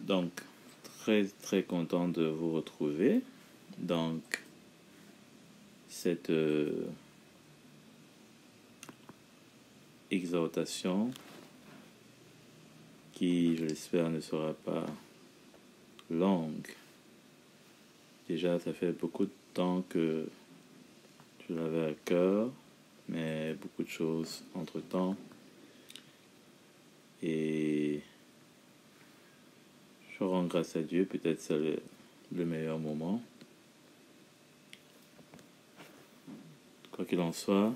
Donc, très très content de vous retrouver. Donc, cette exhortation qui, je l'espère, ne sera pas longue. Déjà, ça fait beaucoup de temps que je l'avais à cœur, mais beaucoup de choses entre-temps. Et je rends grâce à Dieu, peut-être c'est le meilleur moment. Quoi qu'il en soit,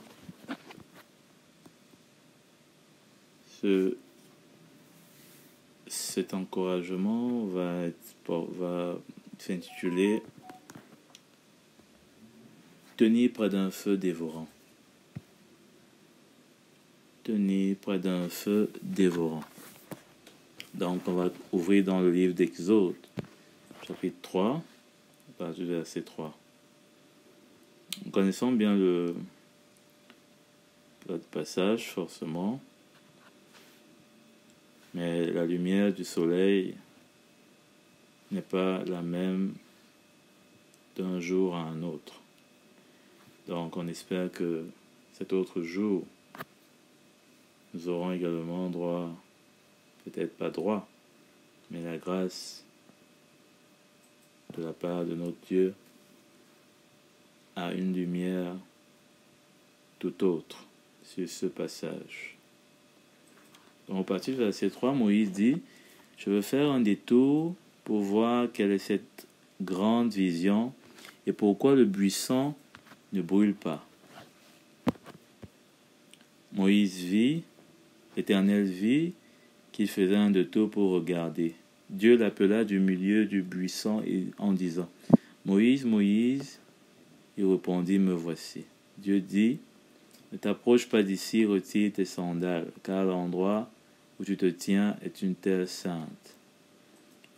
cet encouragement va s'intituler « Tenir près d'un feu dévorant ». Tenir près d'un feu dévorant. Donc, on va ouvrir dans le livre d'Exode, chapitre 3, à partir du verset 3. Nous connaissons bien le passage, forcément, mais la lumière du soleil n'est pas la même d'un jour à un autre. Donc, on espère que cet autre jour, nous aurons également droit, peut-être pas droit, mais la grâce de la part de notre Dieu à une lumière tout autre sur ce passage. Donc, à partir du verset 3, Moïse dit « Je veux faire un détour pour voir quelle est cette grande vision et pourquoi le buisson ne brûle pas. » Moïse vit, l'Éternel vit qu'il faisait un détour pour regarder. Dieu l'appela du milieu du buisson en disant « Moïse, Moïse » Il répondit « Me voici. » Dieu dit « Ne t'approche pas d'ici, retire tes sandales, car l'endroit où tu te tiens est une terre sainte. »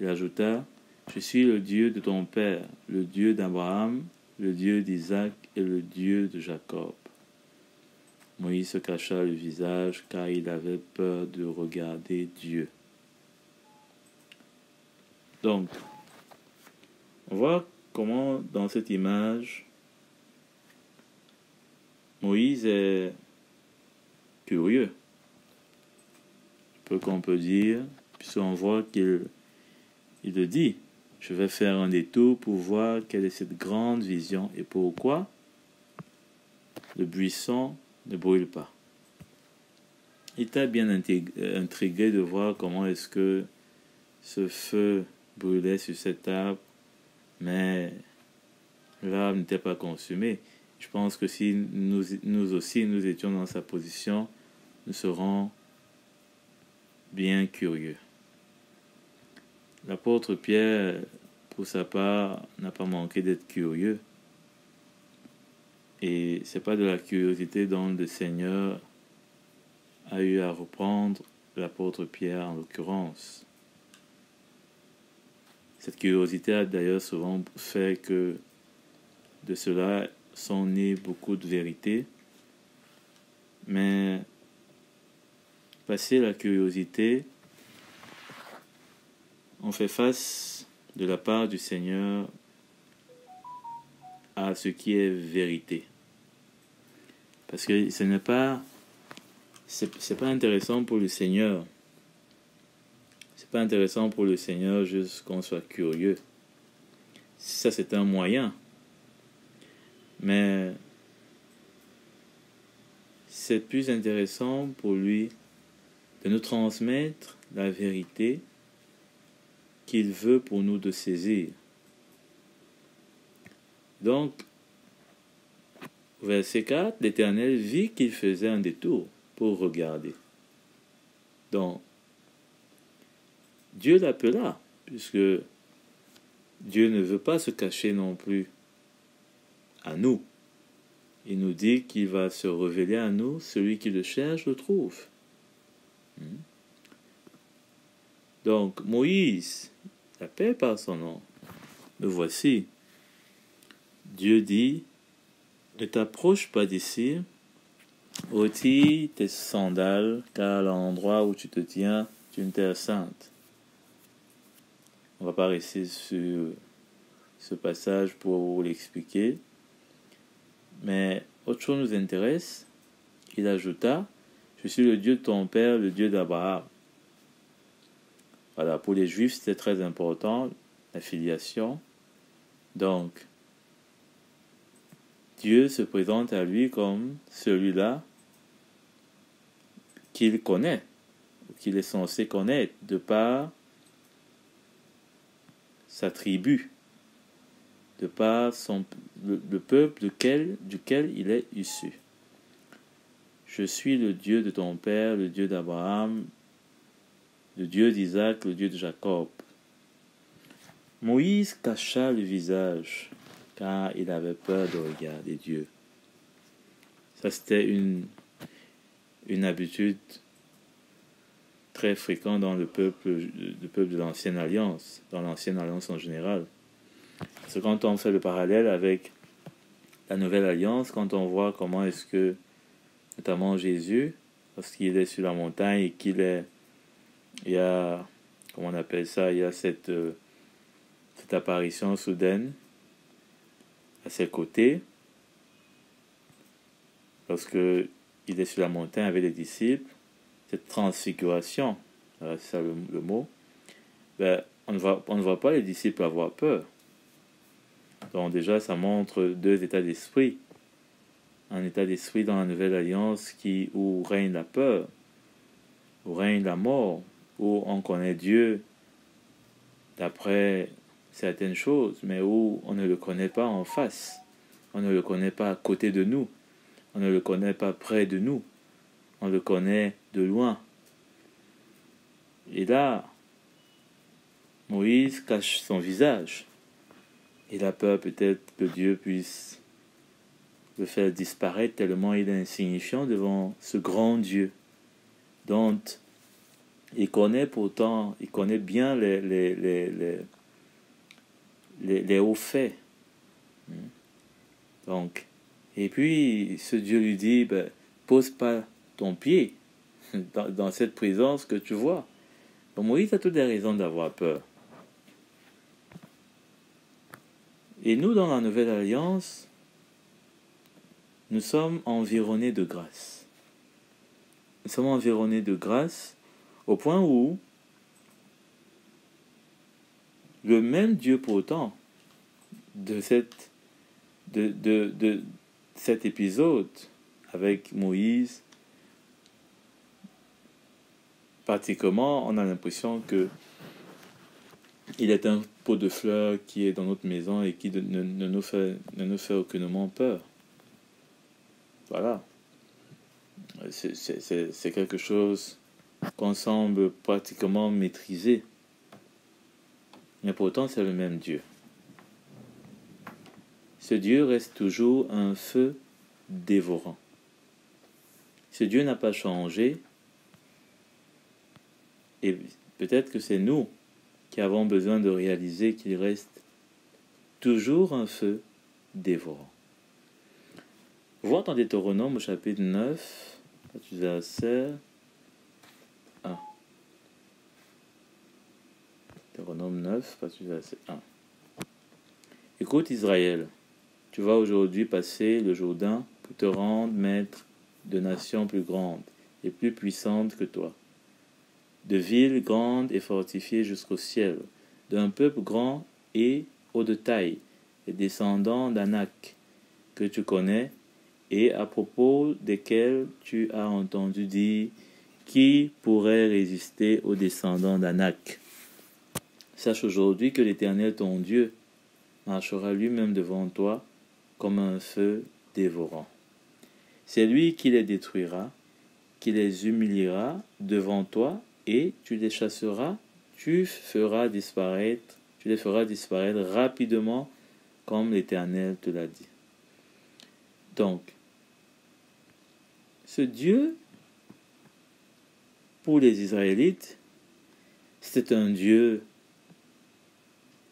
Il ajouta « Je suis le Dieu de ton père, le Dieu d'Abraham, le Dieu d'Isaac et le Dieu de Jacob. » Moïse se cacha le visage, car il avait peur de regarder Dieu. Donc, on voit comment dans cette image, Moïse est curieux, peu qu'on peut dire, puisqu'on voit qu'il le dit. Je vais faire un détour pour voir quelle est cette grande vision et pourquoi le buisson ne brûle pas. Il était bien intrigué de voir comment est-ce que ce feu brûlait sur cet arbre, mais l'arbre n'était pas consumé. Je pense que si nous aussi nous étions dans sa position, nous serons bien curieux. L'apôtre Pierre, pour sa part, n'a pas manqué d'être curieux. Et c'est pas de la curiosité dont le Seigneur a eu à reprendre l'apôtre Pierre en l'occurrence. Cette curiosité a d'ailleurs souvent fait que de cela sont nées beaucoup de vérités. Mais passé la curiosité, on fait face de la part du Seigneur à ce qui est vérité. Parce que ce n'est pas, c'est pas intéressant pour le Seigneur. C'est pas intéressant pour le Seigneur juste qu'on soit curieux. Ça, c'est un moyen. Mais c'est plus intéressant pour lui de nous transmettre la vérité qu'il veut pour nous de saisir. Donc, verset 4, l'Éternel vit qu'il faisait un détour pour regarder. Donc, Dieu l'appela, puisque Dieu ne veut pas se cacher non plus à nous. Il nous dit qu'il va se révéler à nous, celui qui le cherche le trouve. Donc, Moïse l'appelle par son nom. Me voici. Dieu dit, ne t'approche pas d'ici, retire tes sandales, car l'endroit où tu te tiens est une terre sainte. On ne va pas rester sur ce passage pour l'expliquer. Mais autre chose nous intéresse. Il ajouta, je suis le Dieu de ton père, le Dieu d'Abraham. Voilà, pour les Juifs, c'était très important, la filiation. Donc, Dieu se présente à lui comme celui-là qu'il connaît, qu'il est censé connaître, de par sa tribu, de par le peuple duquel il est issu. Je suis le Dieu de ton père, le Dieu d'Abraham, le Dieu d'Isaac, le Dieu de Jacob. Moïse cacha le visage, car il avait peur de regarder Dieu. Ça, c'était une habitude très fréquente dans le peuple de l'Ancienne Alliance, dans l'Ancienne Alliance en général. Parce que quand on fait le parallèle avec la Nouvelle Alliance, quand on voit comment est-ce que, notamment Jésus, lorsqu'il est sur la montagne et il y a, comment on appelle ça, il y a cette apparition soudaine à ses côtés, lorsque il est sur la montagne avec les disciples, cette transfiguration, c'est ça le mot, ben, on ne voit pas les disciples avoir peur. Donc déjà, ça montre deux états d'esprit. Un état d'esprit dans la Nouvelle Alliance où règne la peur, où règne la mort, où on connaît Dieu d'après certaines choses, mais où on ne le connaît pas en face. On ne le connaît pas à côté de nous. On ne le connaît pas près de nous. On le connaît de loin. Et là, Moïse cache son visage. Il a peur peut-être que Dieu puisse le faire disparaître tellement il est insignifiant devant ce grand Dieu dont il connaît bien les hauts faits. Donc, et puis ce Dieu lui dit, pose pas ton pied dans cette présence que tu vois. Donc Moïse a toutes les raisons d'avoir peur. Et nous, dans la Nouvelle Alliance, nous sommes environnés de grâce. Nous sommes environnés de grâce au point où le même Dieu pourtant de cet épisode avec Moïse, pratiquement, on a l'impression que il est un pot de fleurs qui est dans notre maison et qui ne nous fait aucunement peur. Voilà. C'est quelque chose qu'on semble pratiquement maîtriser. Mais pourtant, c'est le même Dieu. Ce Dieu reste toujours un feu dévorant. Ce Dieu n'a pas changé. Et peut-être que c'est nous qui avons besoin de réaliser qu'il reste toujours un feu dévorant. Voir dans Deutéronome au chapitre 9, verset 1. Deutéronome 9, verset 1. Écoute Israël, tu vas aujourd'hui passer le Jourdain pour te rendre maître de nations plus grandes et plus puissantes que toi, de villes grandes et fortifiées jusqu'au ciel, d'un peuple grand et haut de taille, et descendants d'Anak, que tu connais, et à propos desquels tu as entendu dire, qui pourrait résister aux descendants d'Anak? Sache aujourd'hui que l'Éternel ton Dieu marchera lui-même devant toi comme un feu dévorant. C'est lui qui les détruira, qui les humiliera devant toi, et tu les chasseras, tu les feras disparaître rapidement comme l'Éternel te l'a dit. Donc, ce Dieu, pour les Israélites, c'était un Dieu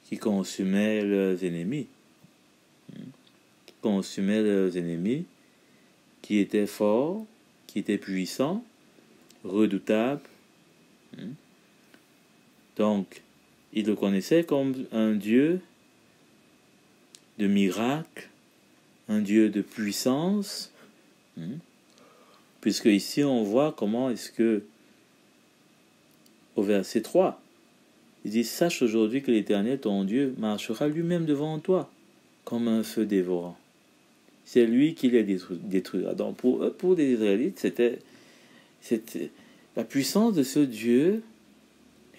qui consumait leurs ennemis. Qui était fort, qui était puissant, redoutable. Donc, il le connaissait comme un Dieu de miracles, un Dieu de puissance, puisque ici on voit comment est-ce que, au verset 3, il dit « Sache aujourd'hui que l'Éternel, ton Dieu, marchera lui-même devant toi, comme un feu dévorant. » C'est lui qui les détruira. Donc pour les Israélites, c'était la puissance de ce Dieu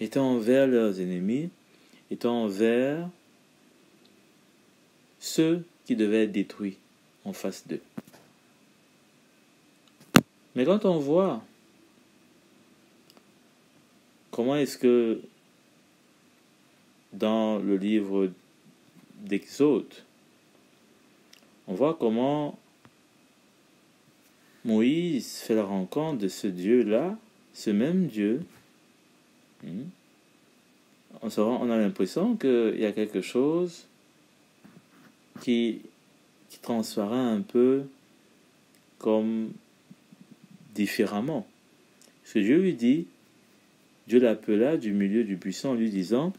était envers leurs ennemis, était envers ceux qui devaient être détruits en face d'eux. Mais quand on voit comment est-ce que dans le livre d'Exode, on voit comment Moïse fait la rencontre de ce Dieu-là, ce même Dieu. On a l'impression qu'il y a quelque chose qui transparaît un peu comme différemment. Ce que Dieu lui dit, Dieu l'appela du milieu du buisson en lui disant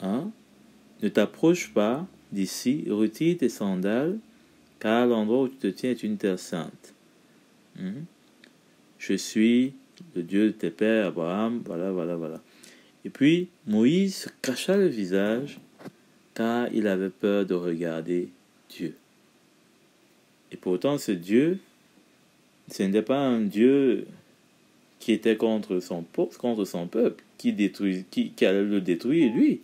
ne t'approche pas d'ici, retire tes sandales, car l'endroit où tu te tiens est une terre sainte. Je suis le Dieu de tes pères, Abraham, voilà. Et puis, Moïse se cacha le visage, car il avait peur de regarder Dieu. Et pourtant, ce Dieu, ce n'était pas un Dieu qui était contre son peuple, qui allait le détruire, lui.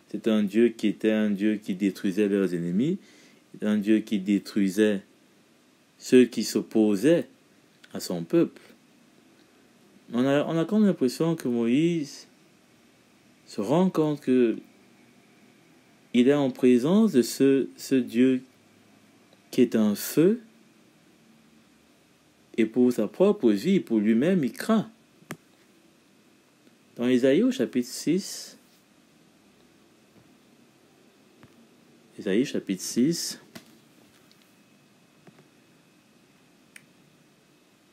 C'est un Dieu qui était un Dieu qui détruisait leurs ennemis, un Dieu qui détruisait ceux qui s'opposaient à son peuple. On a comme l'impression que Moïse se rend compte que il est en présence de ce Dieu qui est un feu, et pour sa propre vie, pour lui-même, il craint. Dans Isaïe au chapitre 6,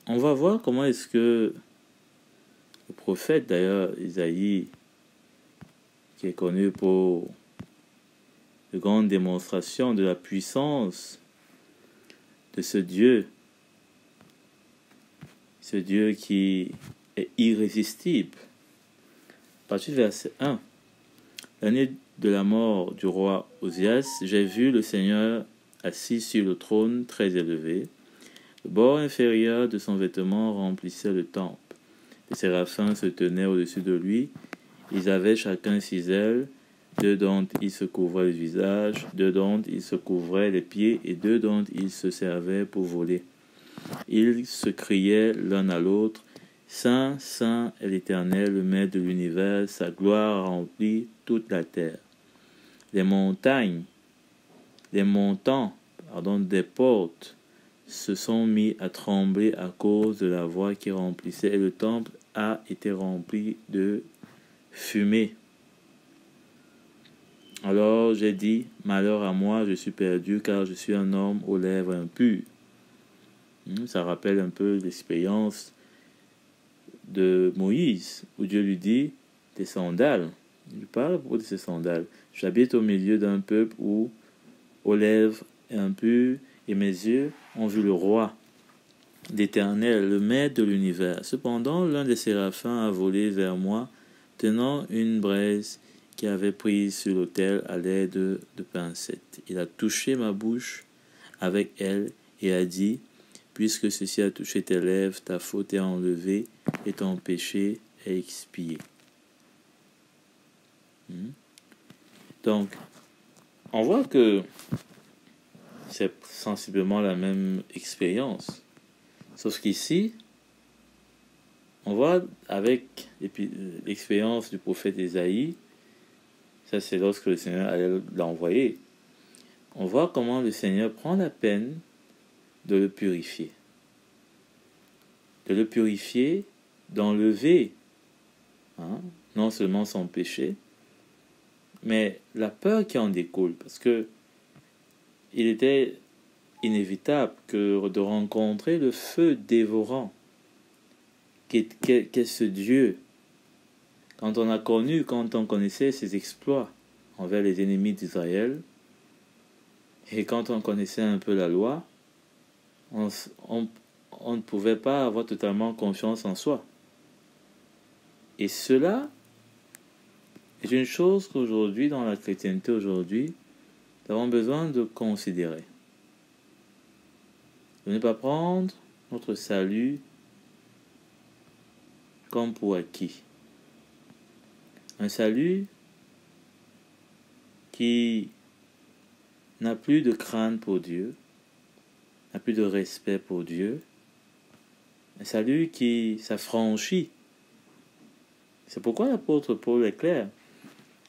on va voir comment est-ce que le prophète, d'ailleurs, Isaïe, qui est connu pour de grandes démonstrations de la puissance de ce Dieu qui est irrésistible. À partir du verset 1, l'année de la mort du roi Osias, j'ai vu le Seigneur assis sur le trône très élevé. Le bord inférieur de son vêtement remplissait le temple. Les séraphins se tenaient au-dessus de lui. Ils avaient chacun 6 ailes. 2 dont ils se couvraient le visage, 2 dont ils se couvraient les pieds, et 2 dont ils se servaient pour voler. Ils se criaient l'un à l'autre, « Saint, Saint est l'Éternel, le Maître de l'univers, sa gloire remplit toute la terre. » Les montants des portes se sont mis à trembler à cause de la voix qui remplissait, et le temple a été rempli de fumée. Alors j'ai dit, malheur à moi, je suis perdu, car je suis un homme aux lèvres impures. Ça rappelle un peu l'expérience de Moïse, où Dieu lui dit, tes sandales. Il parle de ses sandales. J'habite au milieu d'un peuple où, aux lèvres impures, et mes yeux ont vu le roi, l'Éternel, le Maître de l'univers. Cependant, l'un des séraphins a volé vers moi, tenant une braise qui avait prise sur l'autel à l'aide de pincettes. Il a touché ma bouche avec elle et a dit, puisque ceci a touché tes lèvres, ta faute est enlevée et ton péché est expié. Donc, on voit que c'est sensiblement la même expérience. Sauf qu'ici, on voit avec l'expérience du prophète Isaïe, ça c'est lorsque le Seigneur allait l'envoyer, on voit comment le Seigneur prend la peine de le purifier. D'enlever non seulement son péché, mais la peur qui en découle, parce que il était inévitable de rencontrer le feu dévorant qu'est ce Dieu. quand on connaissait ses exploits envers les ennemis d'Israël, et quand on connaissait un peu la loi, on ne pouvait pas avoir totalement confiance en soi. Et cela est une chose qu'aujourd'hui, dans la chrétienté aujourd'hui, nous avons besoin de considérer. De ne pas prendre notre salut comme pour acquis. Un salut qui n'a plus de crainte pour Dieu, n'a plus de respect pour Dieu, un salut qui s'affranchit. C'est pourquoi l'apôtre Paul est clair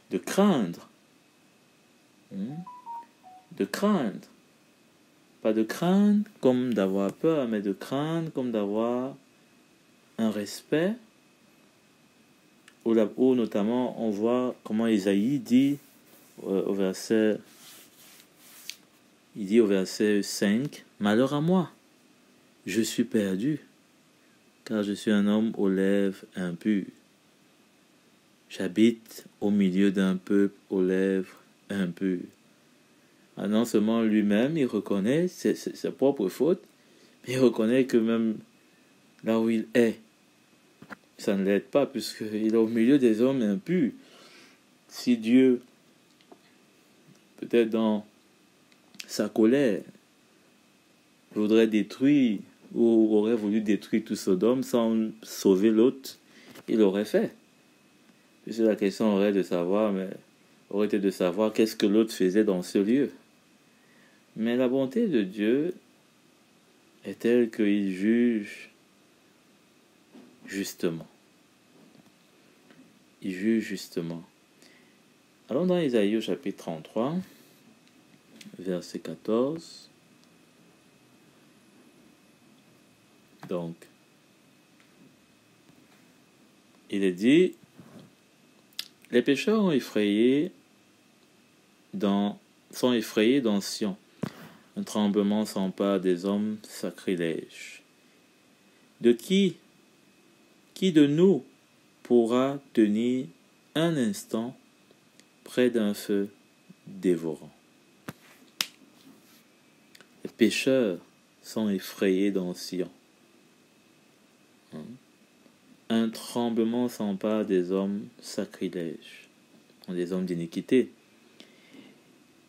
de craindre. De craindre. Pas de craindre comme d'avoir peur, mais de craindre comme d'avoir un respect. Où notamment on voit comment Isaïe dit au verset 5, « Malheur à moi, je suis perdu, car je suis un homme aux lèvres impures. J'habite au milieu d'un peuple aux lèvres impures. » Non seulement lui-même, il reconnaît sa propre faute, mais il reconnaît que même là où il est, ça ne l'aide pas, puisqu'il est au milieu des hommes impurs. Si Dieu, peut-être dans sa colère, voudrait détruire ou aurait voulu détruire tout Sodome sans sauver l'autre, il l'aurait fait. Puisque la question aurait été de savoir qu'est-ce que l'autre faisait dans ce lieu. Mais la bonté de Dieu est telle qu'il juge justement. Il juge justement. Allons dans Isaïe au chapitre 33, verset 14. Donc, il est dit, les pécheurs sont effrayés dans Sion. Un tremblement s'empare des hommes sacrilèges. De qui de nous pourra tenir un instant près d'un feu dévorant? Les pécheurs sont effrayés dans Sion. Un tremblement s'empare des hommes sacrilèges, des hommes d'iniquité.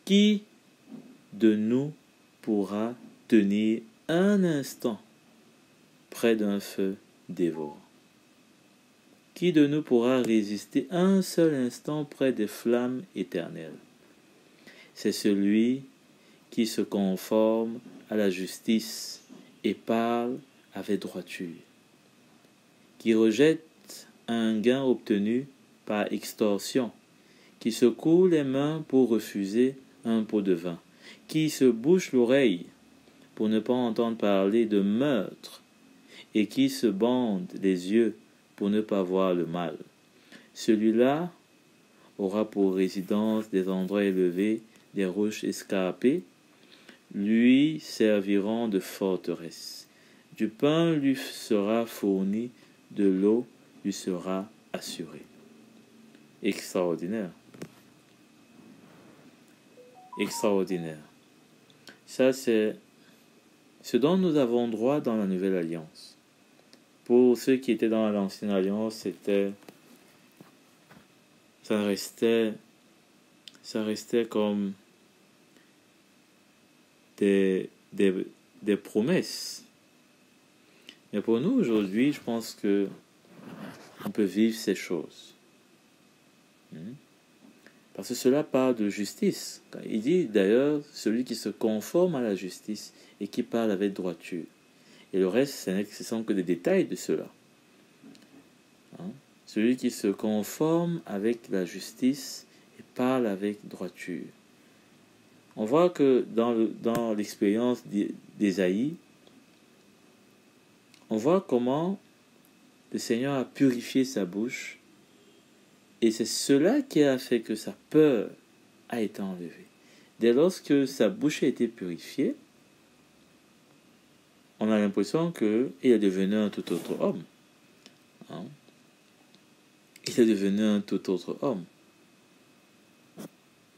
Qui de nous pourra tenir un instant près d'un feu dévorant? Qui de nous pourra résister un seul instant près des flammes éternelles? C'est celui qui se conforme à la justice et parle avec droiture, qui rejette un gain obtenu par extorsion, qui secoue les mains pour refuser un pot de vin, qui se bouche l'oreille pour ne pas entendre parler de meurtre, et qui se bande les yeux pour ne pas voir le mal. Celui-là aura pour résidence des endroits élevés, des roches escarpées, lui serviront de forteresse. Du pain lui sera fourni, de l'eau lui sera assurée. Extraordinaire. Extraordinaire. Ça, c'est ce dont nous avons droit dans la Nouvelle Alliance. Pour ceux qui étaient dans l'Ancienne Alliance, ça restait comme des promesses. Mais pour nous, aujourd'hui, je pense que on peut vivre ces choses. Parce que cela parle de justice. Il dit d'ailleurs, celui qui se conforme à la justice et qui parle avec droiture. Et le reste, ce ne sont que des détails de cela. Celui qui se conforme avec la justice et parle avec droiture. On voit que dans l'expérience d'Ésaïe, on voit comment le Seigneur a purifié sa bouche, et c'est cela qui a fait que sa peur a été enlevée. Dès lors que sa bouche a été purifiée, on a l'impression qu'il est devenu un tout autre homme. il est devenu un tout autre homme.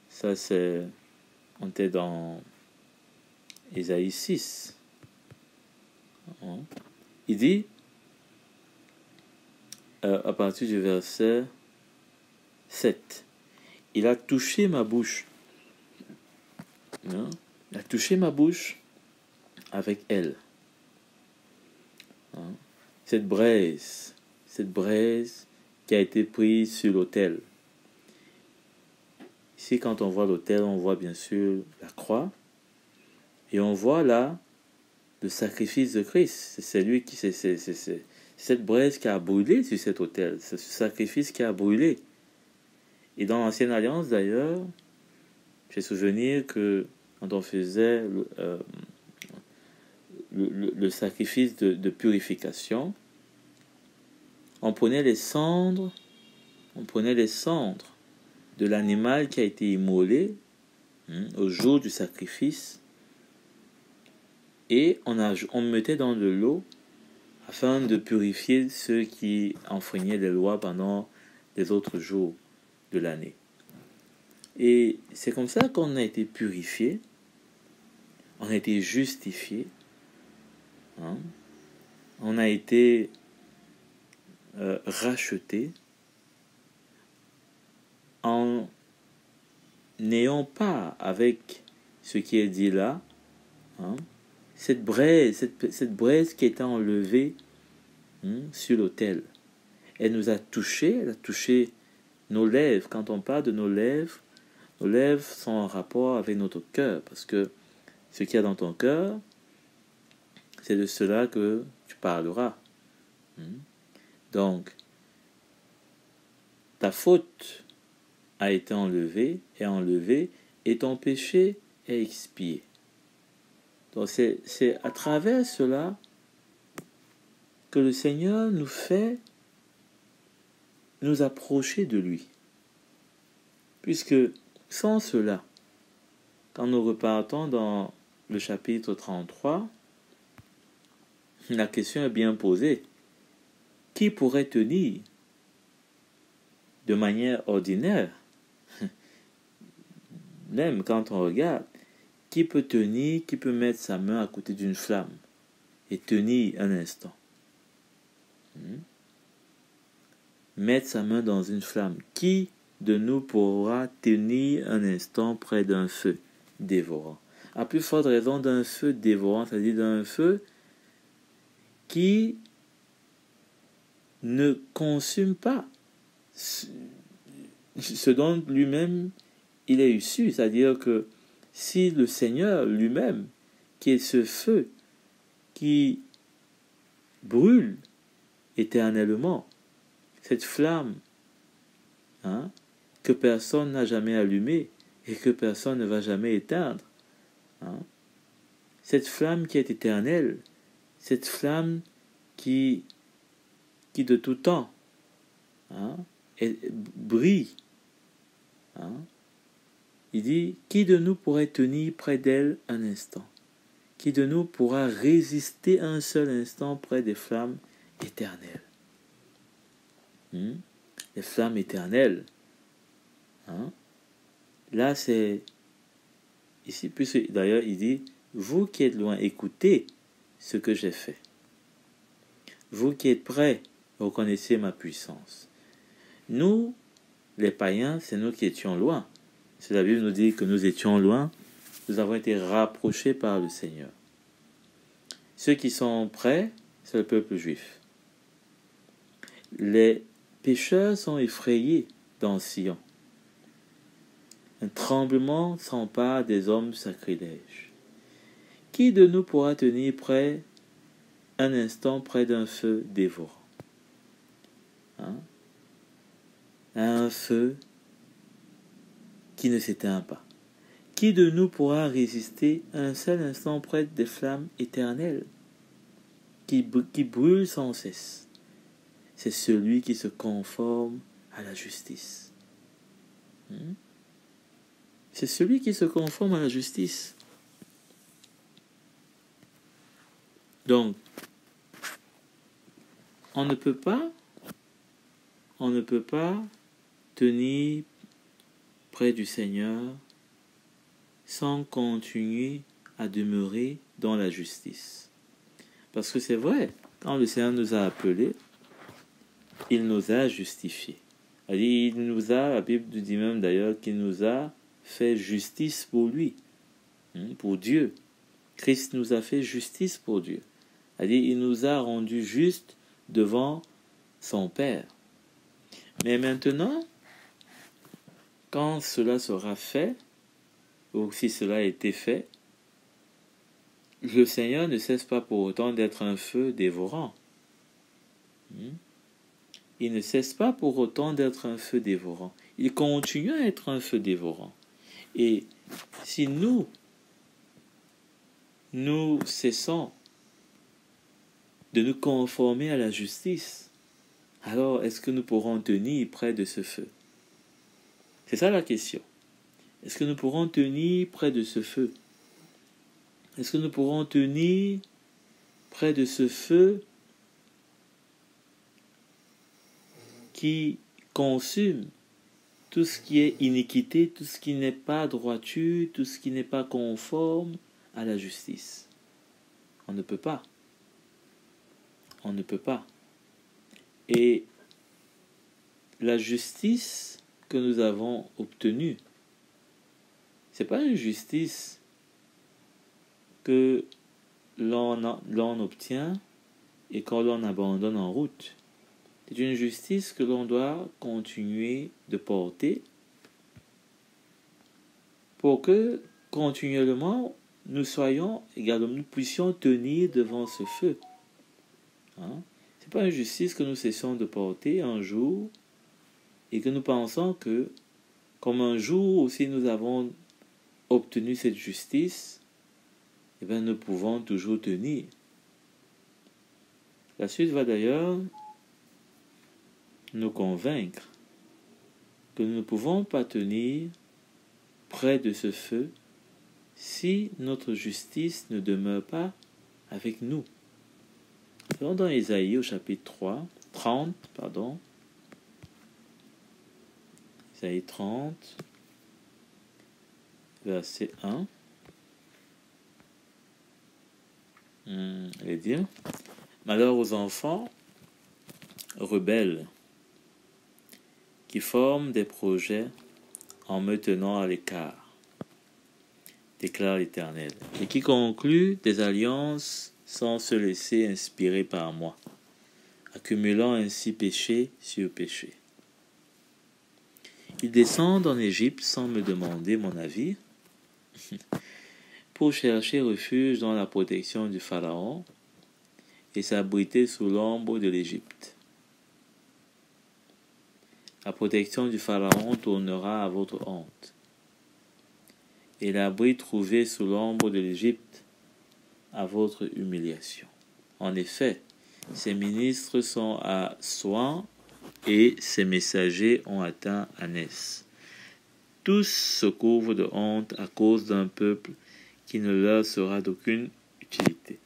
Ça, c'est... On était dans Ésaïe 6. Il dit, à partir du verset 7, il a touché ma bouche. Il a touché ma bouche avec elle. Cette braise qui a été prise sur l'autel. Ici, quand on voit l'autel, on voit bien sûr la croix. Et on voit là le sacrifice de Christ. C'est lui qui... C'est cette braise qui a brûlé sur cet autel. C'est ce sacrifice qui a brûlé. Et dans l'Ancienne Alliance, d'ailleurs, j'ai souvenir que quand on faisait le sacrifice de purification, on prenait les cendres de l'animal qui a été immolé au jour du sacrifice, et on mettait dans de l'eau afin de purifier ceux qui enfreignaient les lois pendant les autres jours de l'année. Et c'est comme ça qu'on a été purifié, on a été justifié, on a été racheté en n'ayant pas avec ce qui est dit là, cette braise qui était enlevée sur l'autel. Elle a touché nos lèvres. Quand on parle de nos lèvres sont en rapport avec notre cœur, parce que ce qu'il y a dans ton cœur, c'est de cela que tu parleras. Donc, ta faute a été enlevée, et ton péché est expié. Donc, c'est à travers cela que le Seigneur nous fait nous approcher de lui. Puisque sans cela, quand nous repartons dans le chapitre 33, la question est bien posée. Qui pourrait tenir de manière ordinaire, même quand on regarde, qui peut mettre sa main à côté d'une flamme et tenir un instant? Mettre sa main dans une flamme. Qui de nous pourra tenir un instant près d'un feu dévorant? À plus forte raison d'un feu dévorant, c'est-à-dire d'un feu qui ne consume pas ce dont lui-même il est issu. C'est-à-dire que si le Seigneur lui-même, qui est ce feu qui brûle éternellement, cette flamme que personne n'a jamais allumée et que personne ne va jamais éteindre, cette flamme qui est éternelle, cette flamme qui de tout temps brille, il dit, qui de nous pourrait tenir près d'elle un instant? Qui de nous pourra résister un seul instant près des flammes éternelles? Les flammes éternelles. Là, c'est ici, puisque d'ailleurs il dit, vous qui êtes loin, écoutez ce que j'ai fait. Vous qui êtes près, reconnaissez ma puissance. Nous, les païens, c'est nous qui étions loin. Si la Bible nous dit que nous étions loin, nous avons été rapprochés par le Seigneur. Ceux qui sont près, c'est le peuple juif. Les pécheurs sont effrayés dans Sion. Un tremblement s'empare des hommes sacrilèges. Qui de nous pourra tenir près un instant près d'un feu dévorant? Un feu qui ne s'éteint pas. Qui de nous pourra résister un seul instant près des flammes éternelles qui brûlent sans cesse? C'est celui qui se conforme à la justice. C'est celui qui se conforme à la justice. Donc, on ne peut pas on ne peut pas tenir près du Seigneur sans continuer à demeurer dans la justice. Parce que c'est vrai, quand le Seigneur nous a appelés, il nous a justifiés. Il nous a, la Bible nous dit même d'ailleurs qu'il nous a fait justice pour lui, pour Dieu. Christ nous a fait justice pour Dieu. Il nous a rendus justes devant son Père. Mais maintenant, quand cela sera fait, ou si cela a été fait, le Seigneur ne cesse pas pour autant d'être un feu dévorant. Il ne cesse pas pour autant d'être un feu dévorant. Il continue à être un feu dévorant. Et si nous cessons de nous conformer à la justice, alors est-ce que nous pourrons tenir près de ce feu? C'est ça la question. Est-ce que nous pourrons tenir près de ce feu? Est-ce que nous pourrons tenir près de ce feu qui consume tout ce qui est iniquité, tout ce qui n'est pas droiture, tout ce qui n'est pas conforme à la justice? On ne peut pas. On ne peut pas. Et la justice que nous avons obtenue, c'est pas une justice que l'on obtient et quand l'on abandonne en route. C'est une justice que l'on doit continuer de porter pour que continuellement nous puissions tenir devant ce feu. C'est pas une justice que nous cessons de porter un jour et que nous pensons que comme un jour aussi nous avons obtenu cette justice, nous pouvons toujours tenir. La suite va d'ailleurs nous convaincre que nous ne pouvons pas tenir près de ce feu si notre justice ne demeure pas avec nous. Allons dans Ésaïe au chapitre 30, Ésaïe 30, verset 1. Elle dit: malheur aux enfants rebelles qui forment des projets en me tenant à l'écart, déclare l'Éternel, et qui concluent des alliances sans se laisser inspirer par moi, accumulant ainsi péché sur péché. Ils descendent en Égypte sans me demander mon avis, pour chercher refuge dans la protection du Pharaon et s'abriter sous l'ombre de l'Égypte. La protection du Pharaon tournera à votre honte, et l'abri trouvé sous l'ombre de l'Égypte à votre humiliation. En effet, ses ministres sont à Soan et ses messagers ont atteint Anès. Tous se couvrent de honte à cause d'un peuple qui ne leur sera d'aucune utilité,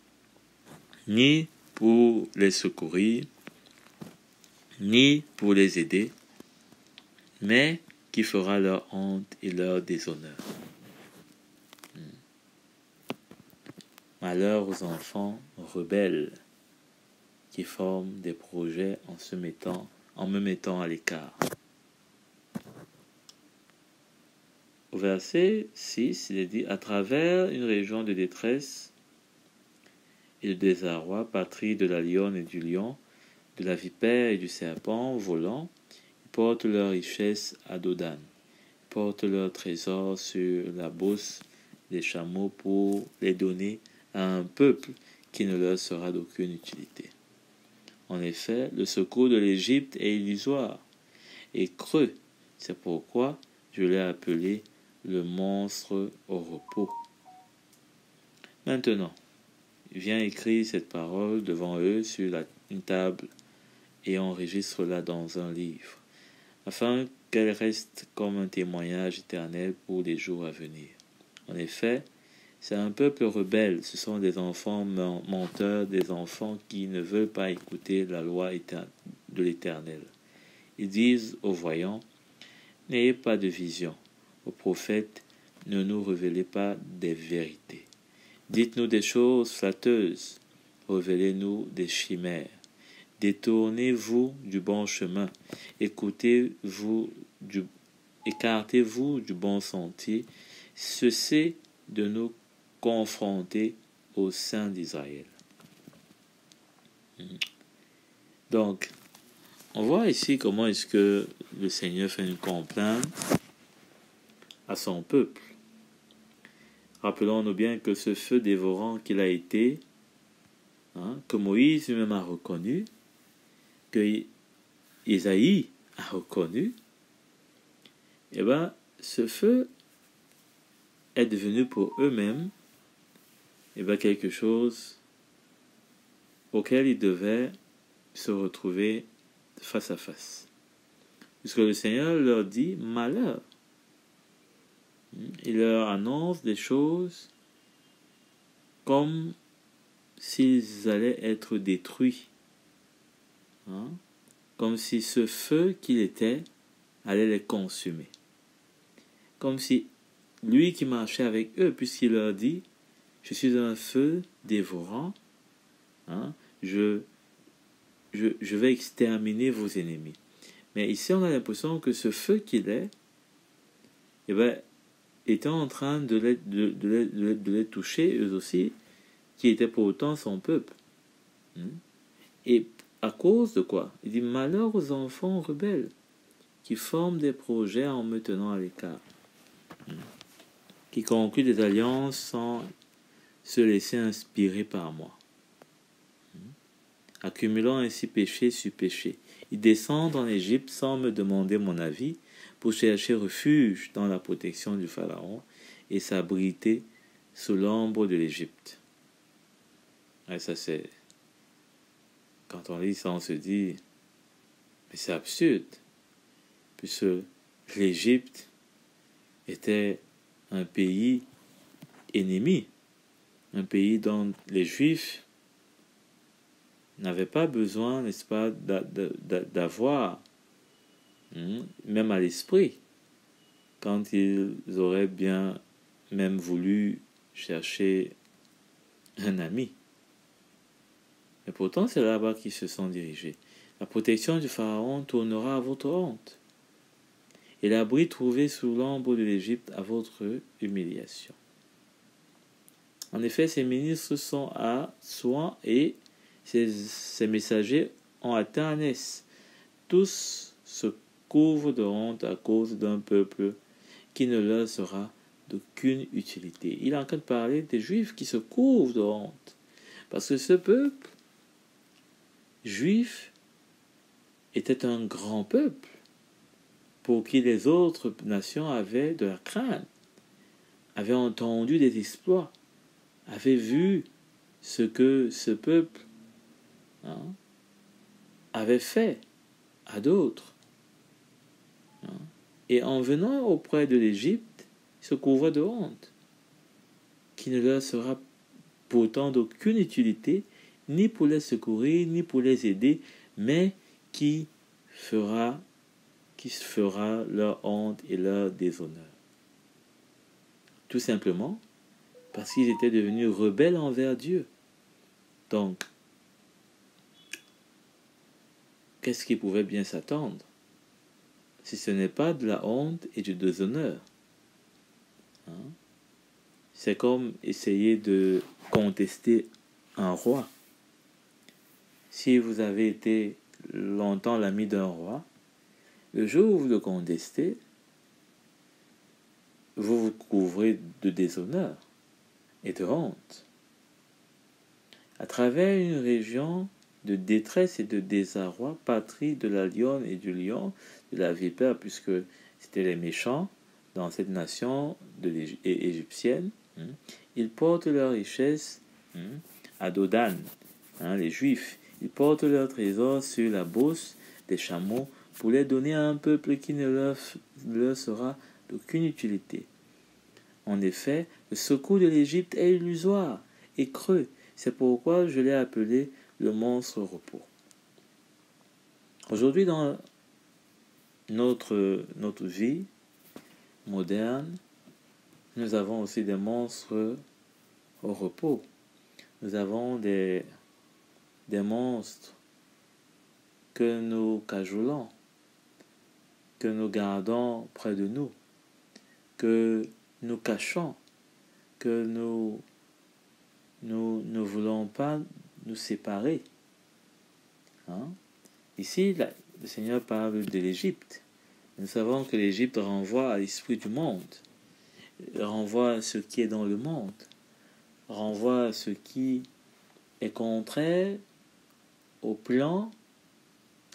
ni pour les secourir, ni pour les aider, mais qui fera leur honte et leur déshonneur. Malheur aux enfants rebelles qui forment des projets en me mettant à l'écart. Au verset 6, il est dit: à travers une région de détresse et de désarroi, patrie de la lionne et du lion, de la vipère et du serpent volant, ils portent leur richesse à Dodan, ils portent leur trésor sur la bosse des chameaux pour les donner à un peuple qui ne leur sera d'aucune utilité. En effet, le secours de l'Égypte est illusoire et creux. C'est pourquoi je l'ai appelé le monstre au repos. Maintenant, viens écrire cette parole devant eux sur une table et enregistre-la dans un livre, afin qu'elle reste comme un témoignage éternel pour les jours à venir. En effet, c'est un peuple rebelle, ce sont des enfants menteurs, des enfants qui ne veulent pas écouter la loi de l'Éternel. Ils disent aux voyants, n'ayez pas de vision. Aux prophètes, ne nous révélez pas des vérités. Dites-nous des choses flatteuses, révélez-nous des chimères. Détournez-vous du bon chemin, écartez-vous du bon sentier, cessez de nous confronter au sein d'Israël. Donc, on voit ici comment est-ce que le Seigneur fait une complainte à son peuple. Rappelons-nous bien que ce feu dévorant qu'il a été, que Moïse lui-même a reconnu, que Isaïe a reconnu, et bien, ce feu est devenu pour eux-mêmes quelque chose auquel ils devaient se retrouver face à face. Puisque le Seigneur leur dit malheur. Il leur annonce des choses comme s'ils allaient être détruits. Comme si ce feu qu'il était allait les consumer. Comme si lui qui marchait avec eux, puisqu'il leur dit, je suis un feu dévorant, je vais exterminer vos ennemis. Mais ici, on a l'impression que ce feu qu'il est, était en train de les toucher, eux aussi, qui étaient pourtant son peuple. Et à cause de quoi? Il dit, malheur aux enfants rebelles, qui forment des projets en me tenant à l'écart, qui concluent des alliances sans se laisser inspirer par moi, accumulant ainsi péché sur péché. Ils descendent en Égypte sans me demander mon avis, pour chercher refuge dans la protection du Pharaon et s'abriter sous l'ombre de l'Égypte. Et ça, c'est... Quand on lit ça, on se dit, mais c'est absurde, puisque l'Égypte était un pays ennemi, un pays dont les Juifs n'avaient pas besoin, n'est-ce pas, d'avoir, même à l'esprit, quand ils auraient bien même voulu chercher un ami. Mais pourtant, c'est là-bas qu'ils se sont dirigés. La protection du Pharaon tournera à votre honte, et l'abri trouvé sous l'ombre de l'Égypte à votre humiliation. En effet, ces ministres sont à Soin et ces messagers ont atteint Anès. Tous se couvrent de honte à cause d'un peuple qui ne leur sera d'aucune utilité. Il est en train de parler des Juifs qui se couvrent de honte. Parce que ce peuple juif était un grand peuple pour qui les autres nations avaient de la crainte, avaient entendu des exploits, avaient vu ce que ce peuple avait fait à d'autres. Et en venant auprès de l'Égypte, ils se couvraient de honte, qui ne leur sera pourtant d'aucune utilité, ni pour les secourir, ni pour les aider, mais qui fera leur honte et leur déshonneur. Tout simplement parce qu'ils étaient devenus rebelles envers Dieu. Donc, qu'est-ce qu'ils pouvaient bien s'attendre si ce n'est pas de la honte et du déshonneur? C'est comme essayer de contester un roi. Si vous avez été longtemps l'ami d'un roi, le jour où vous le contestez, vous vous couvrez de déshonneur et de honte. À travers une région de détresse et de désarroi, patrie de la lionne et du lion, de la vipère, puisque c'était les méchants dans cette nation égyptienne, ils portent leur richesse à Dodan, les Juifs. Ils portent leurs trésors sur la bosse des chameaux pour les donner à un peuple qui ne leur sera d'aucune utilité. En effet, le secours de l'Égypte est illusoire et creux. C'est pourquoi je l'ai appelé le monstre repos. Aujourd'hui, dans notre vie moderne, nous avons aussi des monstres au repos. Nous avons des monstres que nous cajolons, que nous gardons près de nous, que nous cachons, que nous ne voulons pas nous séparer. Ici, le Seigneur parle de l'Égypte. Nous savons que l'Égypte renvoie à l'esprit du monde, renvoie à ce qui est dans le monde, renvoie à ce qui est contraire au plan,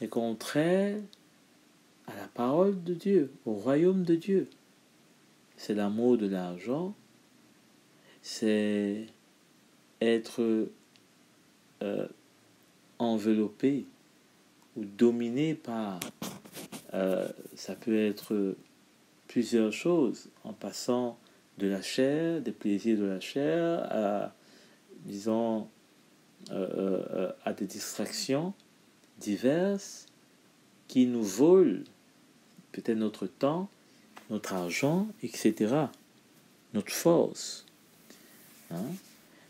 est contraire à la parole de Dieu, au royaume de Dieu. C'est l'amour de l'argent, c'est être enveloppé ou dominé par, ça peut être plusieurs choses, en passant de la chair, des plaisirs de la chair, à, disons, à des distractions diverses qui nous volent peut-être notre temps, notre argent, etc., notre force.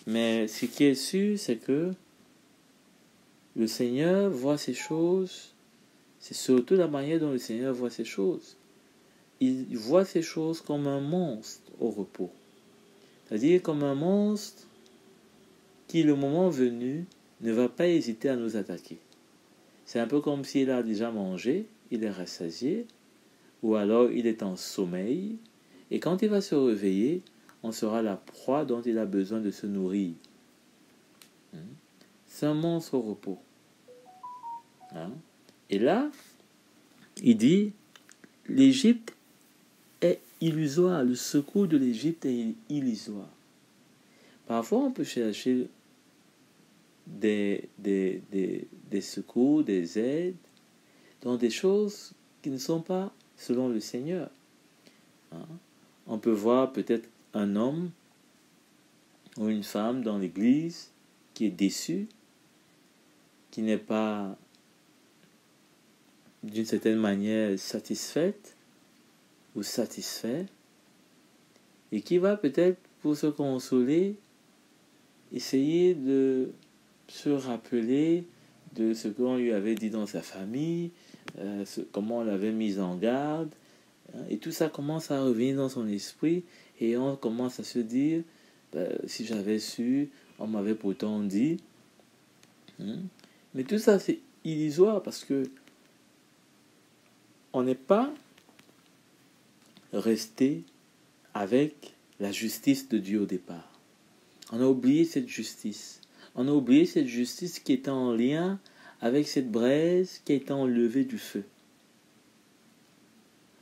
Mais ce qui est sûr, c'est que le Seigneur voit ces choses, c'est surtout la manière dont le Seigneur voit ces choses. Il voit ces choses comme un monstre au repos. C'est-à-dire comme un monstre qui, le moment venu, ne va pas hésiter à nous attaquer. C'est un peu comme s'il a déjà mangé, il est rassasié, ou alors il est en sommeil, et quand il va se réveiller, on sera la proie dont il a besoin de se nourrir. C'est un monstre au repos. Et là, il dit, l'Égypte est illusoire, le secours de l'Égypte est illusoire. Parfois, on peut chercher des secours, des aides, dans des choses qui ne sont pas selon le Seigneur. On peut voir peut-être un homme ou une femme dans l'église qui est déçu, qui n'est pas d'une certaine manière satisfaite ou satisfait, et qui va peut-être, pour se consoler, essayer de se rappeler de ce qu'on lui avait dit dans sa famille, comment on l'avait mis en garde, et tout ça commence à revenir dans son esprit, et on commence à se dire, si j'avais su, on m'avait pourtant dit. Mais tout ça, c'est illusoire, parce que on n'est pas resté avec la justice de Dieu au départ. On a oublié cette justice. On a oublié cette justice qui était en lien avec cette braise qui a été enlevée du feu.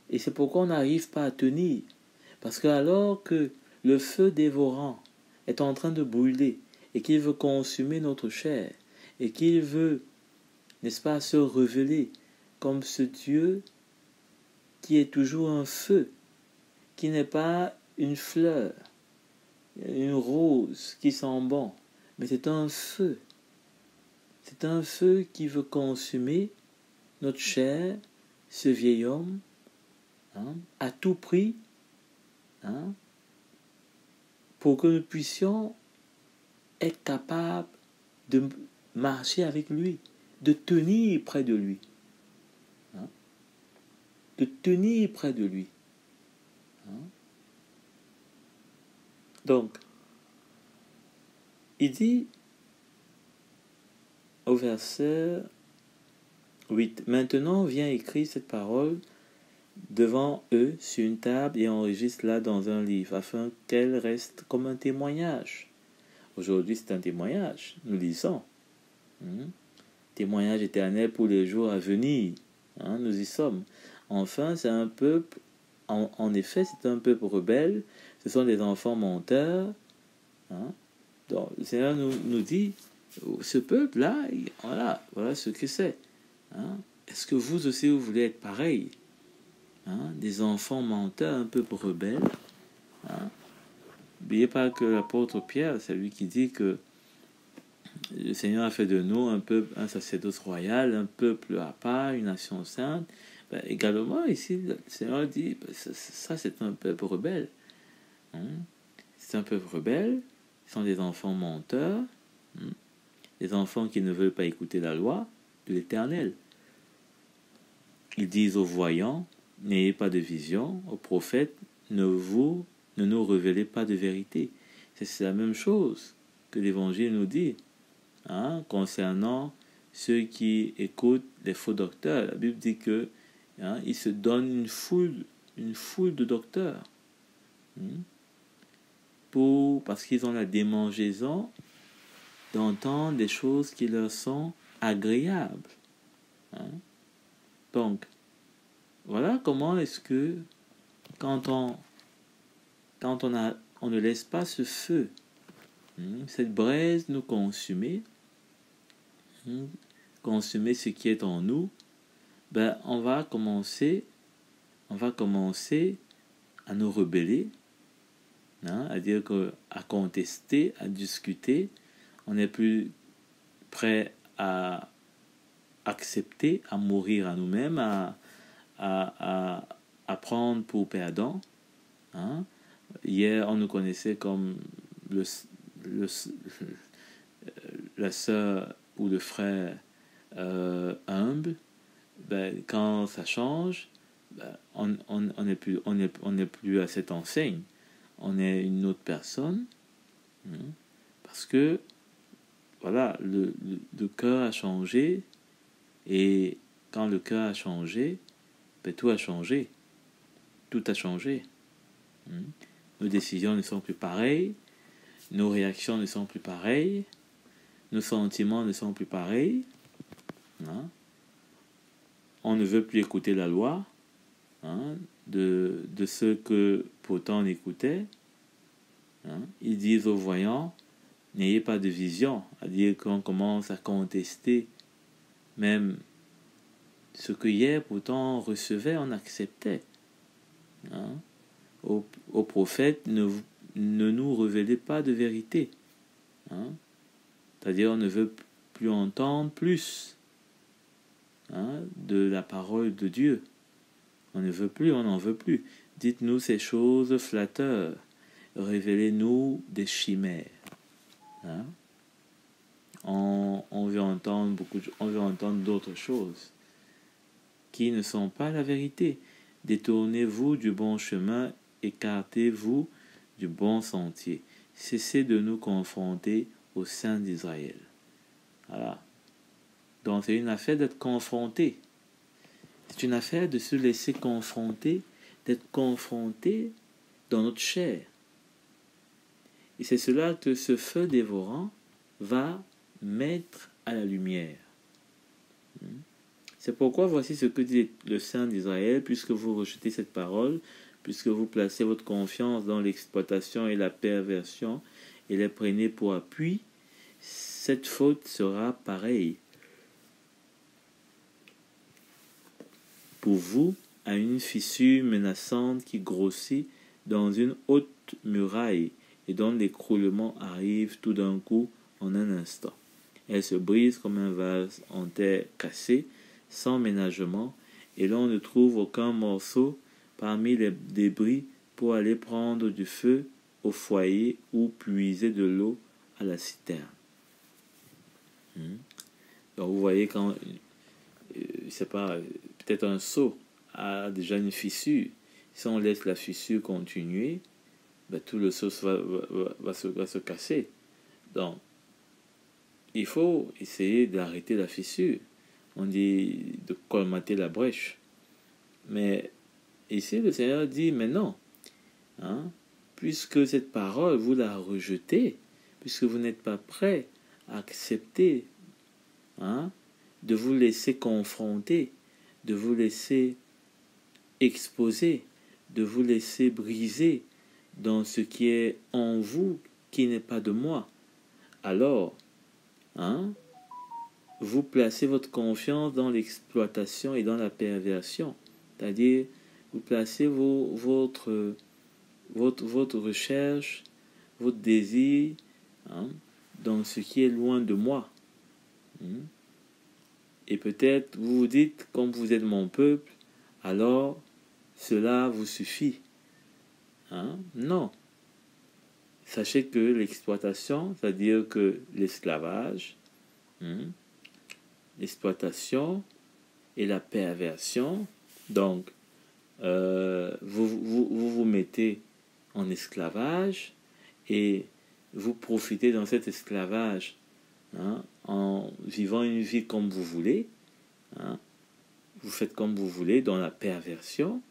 Et c'est pourquoi on n'arrive pas à tenir. Parce que alors que le feu dévorant est en train de brûler et qu'il veut consumer notre chair et qu'il veut, n'est-ce pas, se révéler comme ce Dieu qui est toujours un feu, qui n'est pas une fleur, une rose qui sent bon, mais c'est un feu. C'est un feu qui veut consumer notre chair, ce vieil homme, à tout prix, pour que nous puissions être capables de marcher avec lui, de tenir près de lui. De tenir près de lui. Donc, il dit au verset 8, « Maintenant viens écrire cette parole devant eux sur une table et enregistre-la dans un livre, afin qu'elle reste comme un témoignage. » Aujourd'hui, c'est un témoignage. Nous lisons. Témoignage éternel pour les jours à venir. Nous y sommes. Enfin, c'est un peuple, en effet, c'est un peuple rebelle. Ce sont des enfants menteurs. Donc, le Seigneur nous dit, ce peuple-là, voilà ce que c'est. Est-ce que vous aussi, vous voulez être pareil? Des enfants menteurs, un peuple rebelle. N'oubliez pas que l'apôtre Pierre, c'est lui qui dit que le Seigneur a fait de nous un peuple, un sacerdoce royal, un peuple à part, une nation sainte. Ben, également, ici, le Seigneur dit, ben, ça c'est un peuple rebelle. Hein? C'est un peuple rebelle, ils sont des enfants menteurs, hein? Des enfants qui ne veulent pas écouter la loi de l'Éternel. Ils disent aux voyants, n'ayez pas de vision, aux prophètes, ne nous révélez pas de vérité. C'est la même chose que l'Évangile nous dit, hein, concernant ceux qui écoutent les faux docteurs. La Bible dit que ils se donnent une foule de docteurs, parce qu'ils ont la démangeaison d'entendre des choses qui leur sont agréables. Hein? Donc, voilà comment est-ce que quand on ne laisse pas ce feu, cette braise nous consumer, consumer ce qui est en nous, ben on va commencer à nous rebeller, à dire à contester, à discuter. On n'est plus prêt à accepter, à mourir à nous-mêmes, à prendre pour perdant. Hein? Hier, on nous connaissait comme la sœur ou le frère humble. Ben, quand ça change, ben, on n'est plus à cette enseigne. On est une autre personne. Parce que, voilà, le cœur a changé. Et quand le cœur a changé, ben, tout a changé. Tout a changé. Nos décisions ne sont plus pareilles. Nos réactions ne sont plus pareilles. Nos sentiments ne sont plus pareils. On ne veut plus écouter la loi de ceux que pourtant on écoutait. Ils disent aux voyants, n'ayez pas de vision, à dire qu'on commence à contester même ce que hier pourtant on recevait, on acceptait. Aux prophètes, ne nous révélez pas de vérité. C'est-à-dire on ne veut plus entendre plus de la parole de Dieu. On ne veut plus, on n'en veut plus. Dites-nous ces choses flatteurs. Révélez-nous des chimères. On veut entendre on veut entendre d'autres choses qui ne sont pas la vérité. Détournez-vous du bon chemin, écartez-vous du bon sentier. Cessez de nous confronter au sein d'Israël. Voilà. Donc c'est une affaire d'être confronté. C'est une affaire de se laisser confronter, d'être confronté dans notre chair. Et c'est cela que ce feu dévorant va mettre à la lumière. C'est pourquoi voici ce que dit le Saint d'Israël, puisque vous rejetez cette parole, puisque vous placez votre confiance dans l'exploitation et la perversion et les prenez pour appui, cette faute sera pareille pour vous à une fissure menaçante qui grossit dans une haute muraille et dont l'écroulement arrive tout d'un coup en un instant. Elle se brise comme un vase en terre cassée, sans ménagement, et l'on ne trouve aucun morceau parmi les débris pour aller prendre du feu au foyer ou puiser de l'eau à la citerne. Donc vous voyez, quand c'est pas peut-être un seau a déjà une fissure, si on laisse la fissure continuer, ben, tout le seau va se casser. Donc il faut essayer d'arrêter la fissure. On dit de colmater la brèche. Mais ici, le Seigneur dit, mais non. Puisque cette parole, vous la rejetez, puisque vous n'êtes pas prêt à accepter de vous laisser confronter, de vous laisser exposer, de vous laisser briser dans ce qui est en vous, qui n'est pas de moi. Alors, vous placez votre confiance dans l'exploitation et dans la perversion. C'est-à-dire, vous placez votre recherche, votre désir dans ce qui est loin de moi. Et peut-être vous vous dites, comme vous êtes mon peuple, alors cela vous suffit. Hein? Non. Sachez que l'exploitation, c'est-à-dire que l'esclavage, l'exploitation et la perversion, donc vous mettez en esclavage et vous profitez dans cet esclavage, hein, en vivant une vie comme vous voulez, hein, vous faites comme vous voulez dans la perversion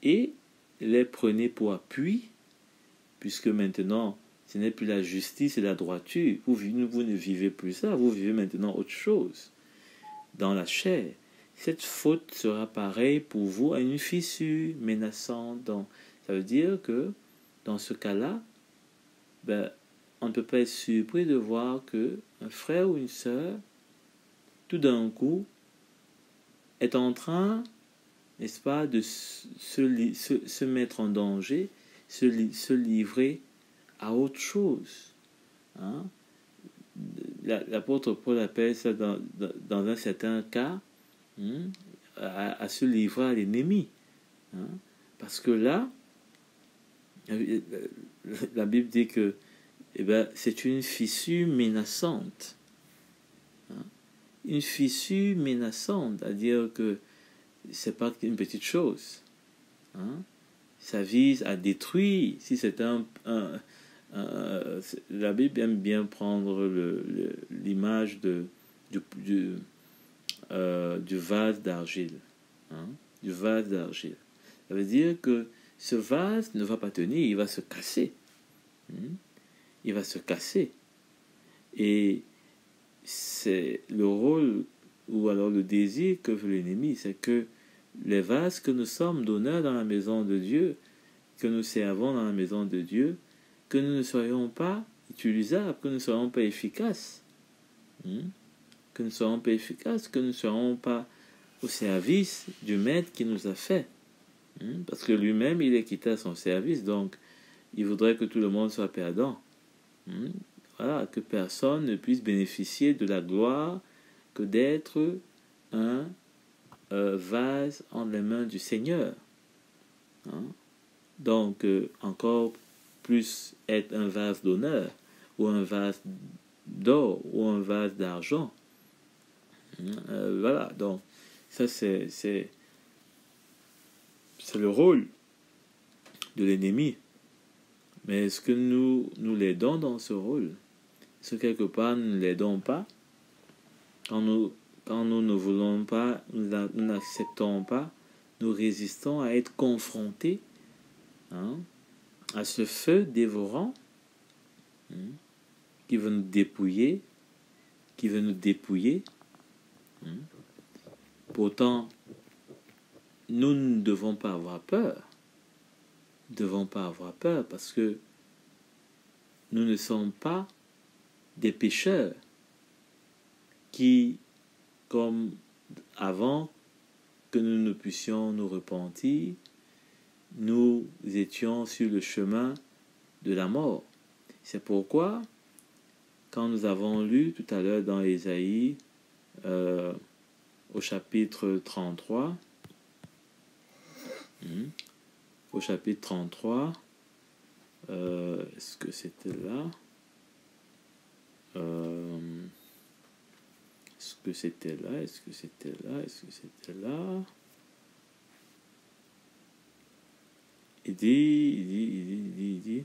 et les prenez pour appui, puisque maintenant ce n'est plus la justice et la droiture, vous ne vivez plus ça, vous vivez maintenant autre chose dans la chair. Cette faute sera pareille pour vous à une fissure menaçante. Donc, ça veut dire que dans ce cas-là, on ne peut pas être surpris de voir que un frère ou une sœur, tout d'un coup, est en train, n'est-ce pas, de se mettre en danger, se livrer à autre chose. Hein? L'apôtre Paul appelle ça dans un certain cas, à se livrer à l'ennemi. Hein? Parce que là, la Bible dit que c'est une fissure menaçante. Hein? Une fissure menaçante, c'est-à-dire que c'est pas une petite chose. Hein? Ça vise à détruire. Si c'est la Bible aime bien prendre l'image du vase d'argile. Hein? Du vase d'argile. Ça veut dire que ce vase ne va pas tenir, il va se casser. Il va se casser. Et c'est le rôle ou alors le désir que veut l'ennemi, c'est que les vases que nous sommes d'honneur dans la maison de Dieu, que nous servons dans la maison de Dieu, que nous ne soyons pas utilisables, que nous ne soyons pas efficaces. Que nous ne soyons pas efficaces, que nous ne soyons pas au service du maître qui nous a fait. Parce que lui-même, il est quitté à son service, donc il voudrait que tout le monde soit perdant. Voilà, que personne ne puisse bénéficier de la gloire que d'être un vase en les mains du Seigneur. Donc, encore plus être un vase d'honneur, ou un vase d'or, ou un vase d'argent. Voilà, donc, ça c'est le rôle de l'ennemi. Mais est-ce que nous l'aidons dans ce rôle? Est-ce que quelque part nous ne l'aidons pas? Quand nous ne voulons pas, nous n'acceptons pas, nous résistons à être confrontés à ce feu dévorant qui veut nous dépouiller, Pourtant, nous ne devons pas avoir peur. Nous ne devons pas avoir peur parce que nous ne sommes pas des pécheurs qui, comme avant que nous ne puissions nous repentir, nous étions sur le chemin de la mort. C'est pourquoi, quand nous avons lu tout à l'heure dans Ésaïe, au chapitre 33, est-ce que c'était là? Est-ce que c'était là? Il dit,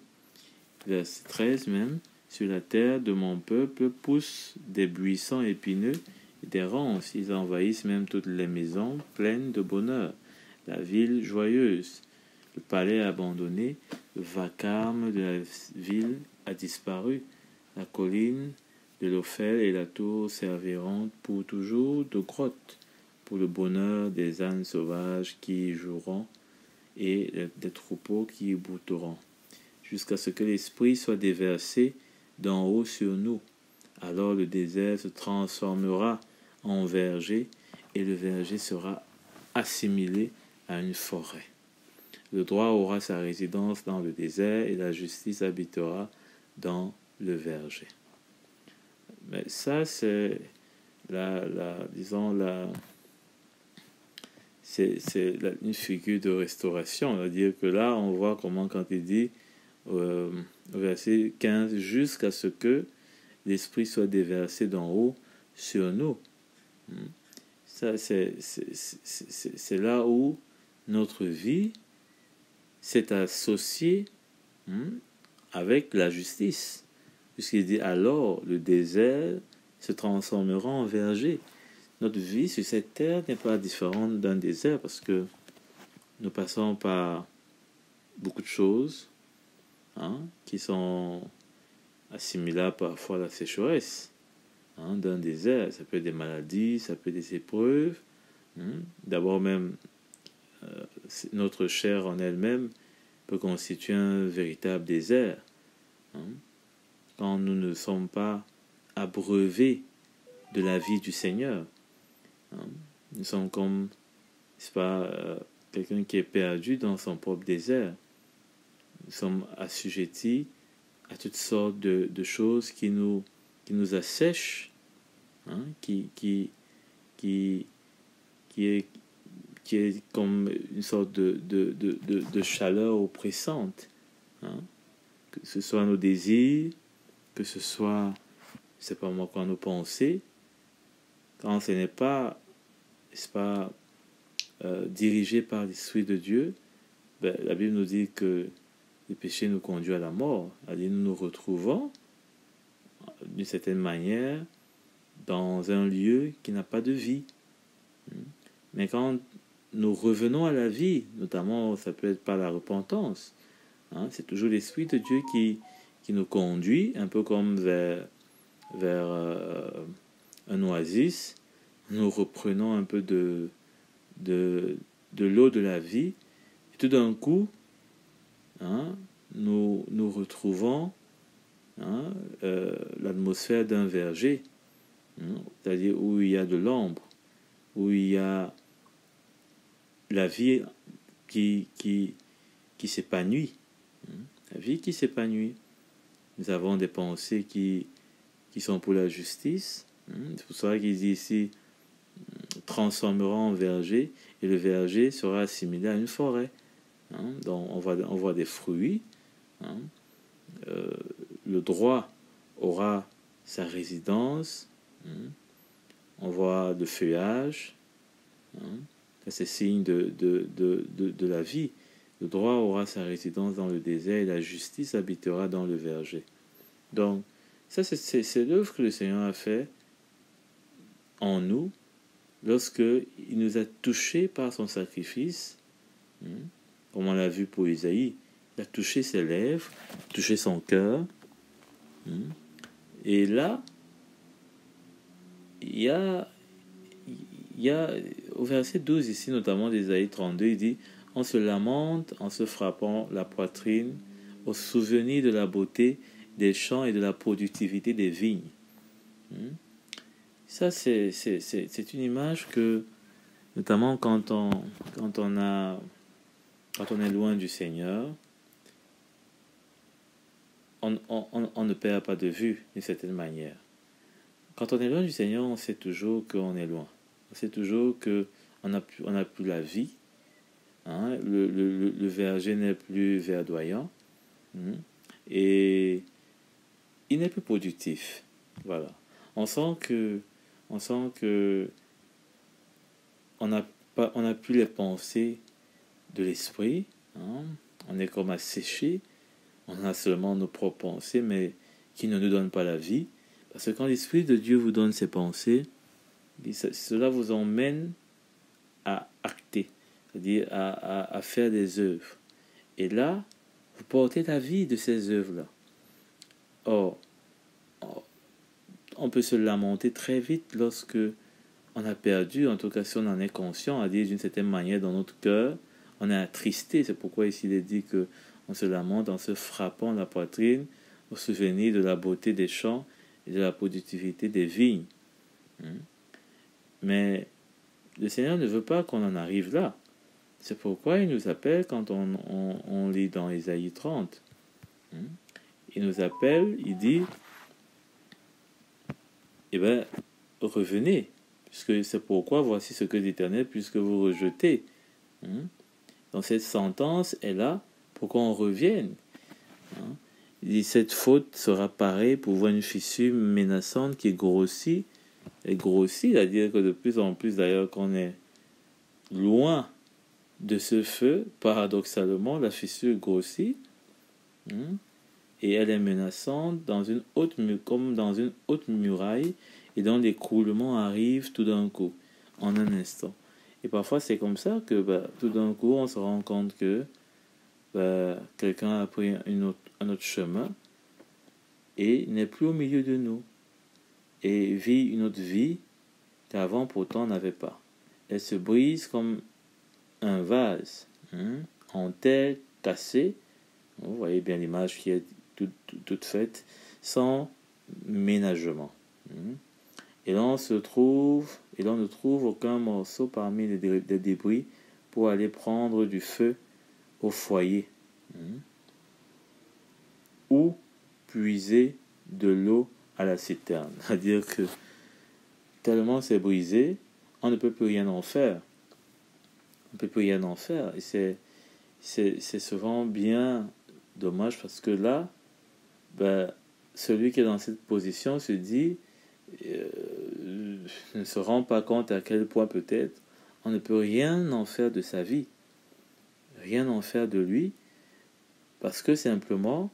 verset 13 même, sur la terre de mon peuple poussent des buissons épineux et des ronces. Ils envahissent même toutes les maisons pleines de bonheur, la ville joyeuse. Le palais abandonné, le vacarme de la ville a disparu. La colline de l'Ophel et la tour serviront pour toujours de grotte, pour le bonheur des ânes sauvages qui y joueront et des troupeaux qui y brouteront, jusqu'à ce que l'Esprit soit déversé d'en haut sur nous. Alors le désert se transformera en verger et le verger sera assimilé à une forêt. Le droit aura sa résidence dans le désert et la justice habitera dans le verger. Mais ça, c'est une figure de restauration. C'est-à-dire que là, on voit comment, quand il dit, au verset 15, jusqu'à ce que l'Esprit soit déversé d'en haut sur nous. Ça, c'est là où notre vie s'est associée avec la justice. Puisqu'il dit, alors le désert se transformera en verger. Notre vie sur cette terre n'est pas différente d'un désert parce que nous passons par beaucoup de choses qui sont assimilables parfois à la sécheresse d'un désert. Ça peut être des maladies, ça peut être des épreuves. D'abord même, notre chair en elle-même peut constituer un véritable désert. Quand nous ne sommes pas abreuvés de la vie du Seigneur. Nous sommes comme, n'est-ce pas, quelqu'un qui est perdu dans son propre désert. Nous sommes assujettis à toutes sortes de choses qui nous assèchent, qui est comme une sorte de chaleur oppressante. Que ce soit nos désirs, que ce soit, je sais pas moi quoi, nos pensées, quand ce n'est pas, n'est-ce pas, dirigé par l'Esprit de Dieu, la Bible nous dit que le péché nous conduit à la mort. C'est-à-dire nous nous retrouvons, d'une certaine manière, dans un lieu qui n'a pas de vie. Mais quand nous revenons à la vie, notamment, ça peut être par la repentance, c'est toujours l'Esprit de Dieu qui nous conduit, un peu comme vers un oasis. Nous reprenons un peu de l'eau de la vie, et tout d'un coup, nous retrouvons l'atmosphère d'un verger, c'est-à-dire où il y a de l'ombre, où il y a la vie qui s'épanouit, la vie qui s'épanouit. Nous avons des pensées qui sont pour la justice. C'est pour ça qu'il dit ici, transformera en verger, et le verger sera assimilé à une forêt. Donc on voit des fruits. Le droit aura sa résidence. On voit le feuillage. C'est signe de la vie. Le droit aura sa résidence dans le désert et la justice habitera dans le verger. Donc, ça, c'est l'œuvre que le Seigneur a fait en nous lorsqu'il nous a touchés par son sacrifice, comme on l'a vu pour Isaïe. Il a touché ses lèvres, touché son cœur. Et là, il y a au verset 12 ici, notamment d'Isaïe 32, il dit « On se lamente en se frappant la poitrine au souvenir de la beauté des champs et de la productivité des vignes. » Ça, c'est une image que, notamment quand on est loin du Seigneur, on ne perd pas de vue d'une certaine manière. Quand on est loin du Seigneur, on sait toujours qu'on est loin. On sait toujours qu'on n'a plus la vie. Le verger n'est plus verdoyant. Et il n'est plus productif. Voilà. On sent que on n'a plus les pensées de l'esprit. On est comme asséché. On a seulement nos propres pensées, mais qui ne nous donnent pas la vie. Parce que quand l'Esprit de Dieu vous donne ses pensées, cela vous emmène à acter, c'est-à-dire à faire des œuvres. Et là, vous portez la vie de ces œuvres-là. Or, on peut se lamenter très vite lorsque on a perdu, en tout cas si on en est conscient, à dire d'une certaine manière dans notre cœur, on est attristé. C'est pourquoi ici il est dit qu'on se lamente en se frappant la poitrine au souvenir de la beauté des champs et de la productivité des vignes. Mais le Seigneur ne veut pas qu'on en arrive là. C'est pourquoi il nous appelle quand on lit dans Isaïe 30. Il nous appelle, il dit, revenez, puisque c'est pourquoi voici ce que l'Éternel, puisque vous rejetez. Donc cette sentence est là pour qu'on revienne. Et cette faute sera pareille pour voir une fissure menaçante qui grossit, c'est-à-dire que de plus en plus d'ailleurs qu'on est loin de ce feu, paradoxalement la fissure grossit, et elle est menaçante comme dans une haute muraille, et dont l'écroulement arrive tout d'un coup, en un instant. Et parfois c'est comme ça que tout d'un coup on se rend compte que quelqu'un a pris un autre chemin et n'est plus au milieu de nous et vit une autre vie qu'avant pourtant n'avait pas. Elle se brise comme un vase en terre cassée. Vous voyez bien l'image qui est toute faite sans ménagement. Et là on ne trouve aucun morceau parmi les débris pour aller prendre du feu au foyer ou puiser de l'eau à la citerne. C'est-à-dire que tellement c'est brisé, on ne peut plus rien en faire. Et c'est souvent bien dommage parce que là, celui qui est dans cette position se dit, ne se rend pas compte à quel point peut-être on ne peut rien en faire de sa vie, rien en faire de lui, parce que simplement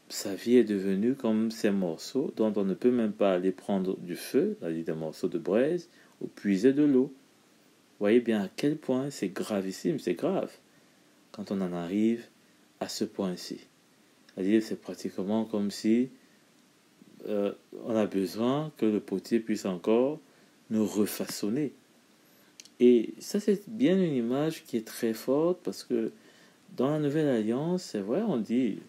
sa vie est devenue comme ces morceaux dont on ne peut même pas aller prendre du feu, c'est-à-dire des morceaux de braise, ou puiser de l'eau. Vous voyez bien à quel point c'est gravissime, c'est grave, quand on en arrive à ce point-ci. C'est-à-dire c'est pratiquement comme si on a besoin que le potier puisse encore nous refaçonner. Et ça, c'est bien une image qui est très forte parce que dans la Nouvelle Alliance, c'est vrai, on dit,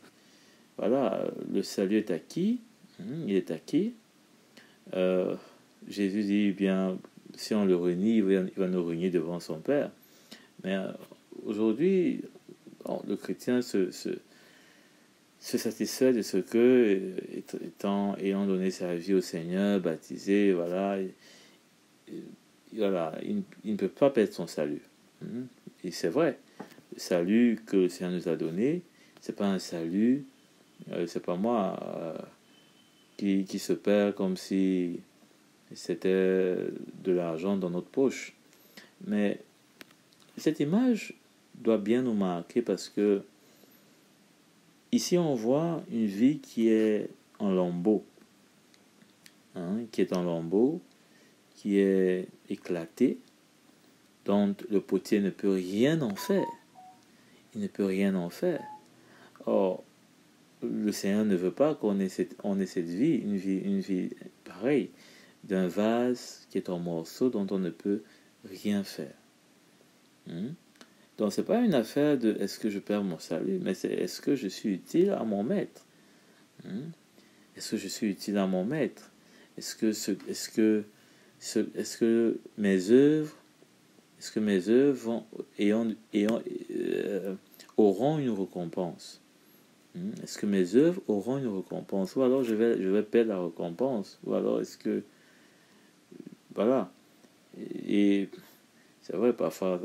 voilà, le salut est acquis, il est acquis. Jésus dit, bien, si on le renie, il va nous renier devant son Père. Mais aujourd'hui, le chrétien se satisfait de ce que, ayant donné sa vie au Seigneur, baptisé, voilà, il ne peut pas perdre son salut. Et c'est vrai, le salut que le Seigneur nous a donné, c'est pas un salut, c'est pas moi qui se perd comme si c'était de l'argent dans notre poche. Mais cette image doit bien nous marquer parce que ici on voit une vie qui est en lambeaux, qui est éclatée, dont le potier ne peut rien en faire. Il ne peut rien en faire. Or, le Seigneur ne veut pas qu'on ait cette vie, une vie pareille, d'un vase qui est en morceaux dont on ne peut rien faire. Donc, ce n'est pas une affaire de est-ce que je perds mon salut, mais c'est est-ce que je suis utile à mon maître. Est-ce que je suis utile à mon maître? Est-ce que mes œuvres auront une récompense? Est-ce que mes œuvres auront une récompense? Ou alors je vais perdre la récompense? Ou alors est-ce que... Voilà. Et c'est vrai, parfois,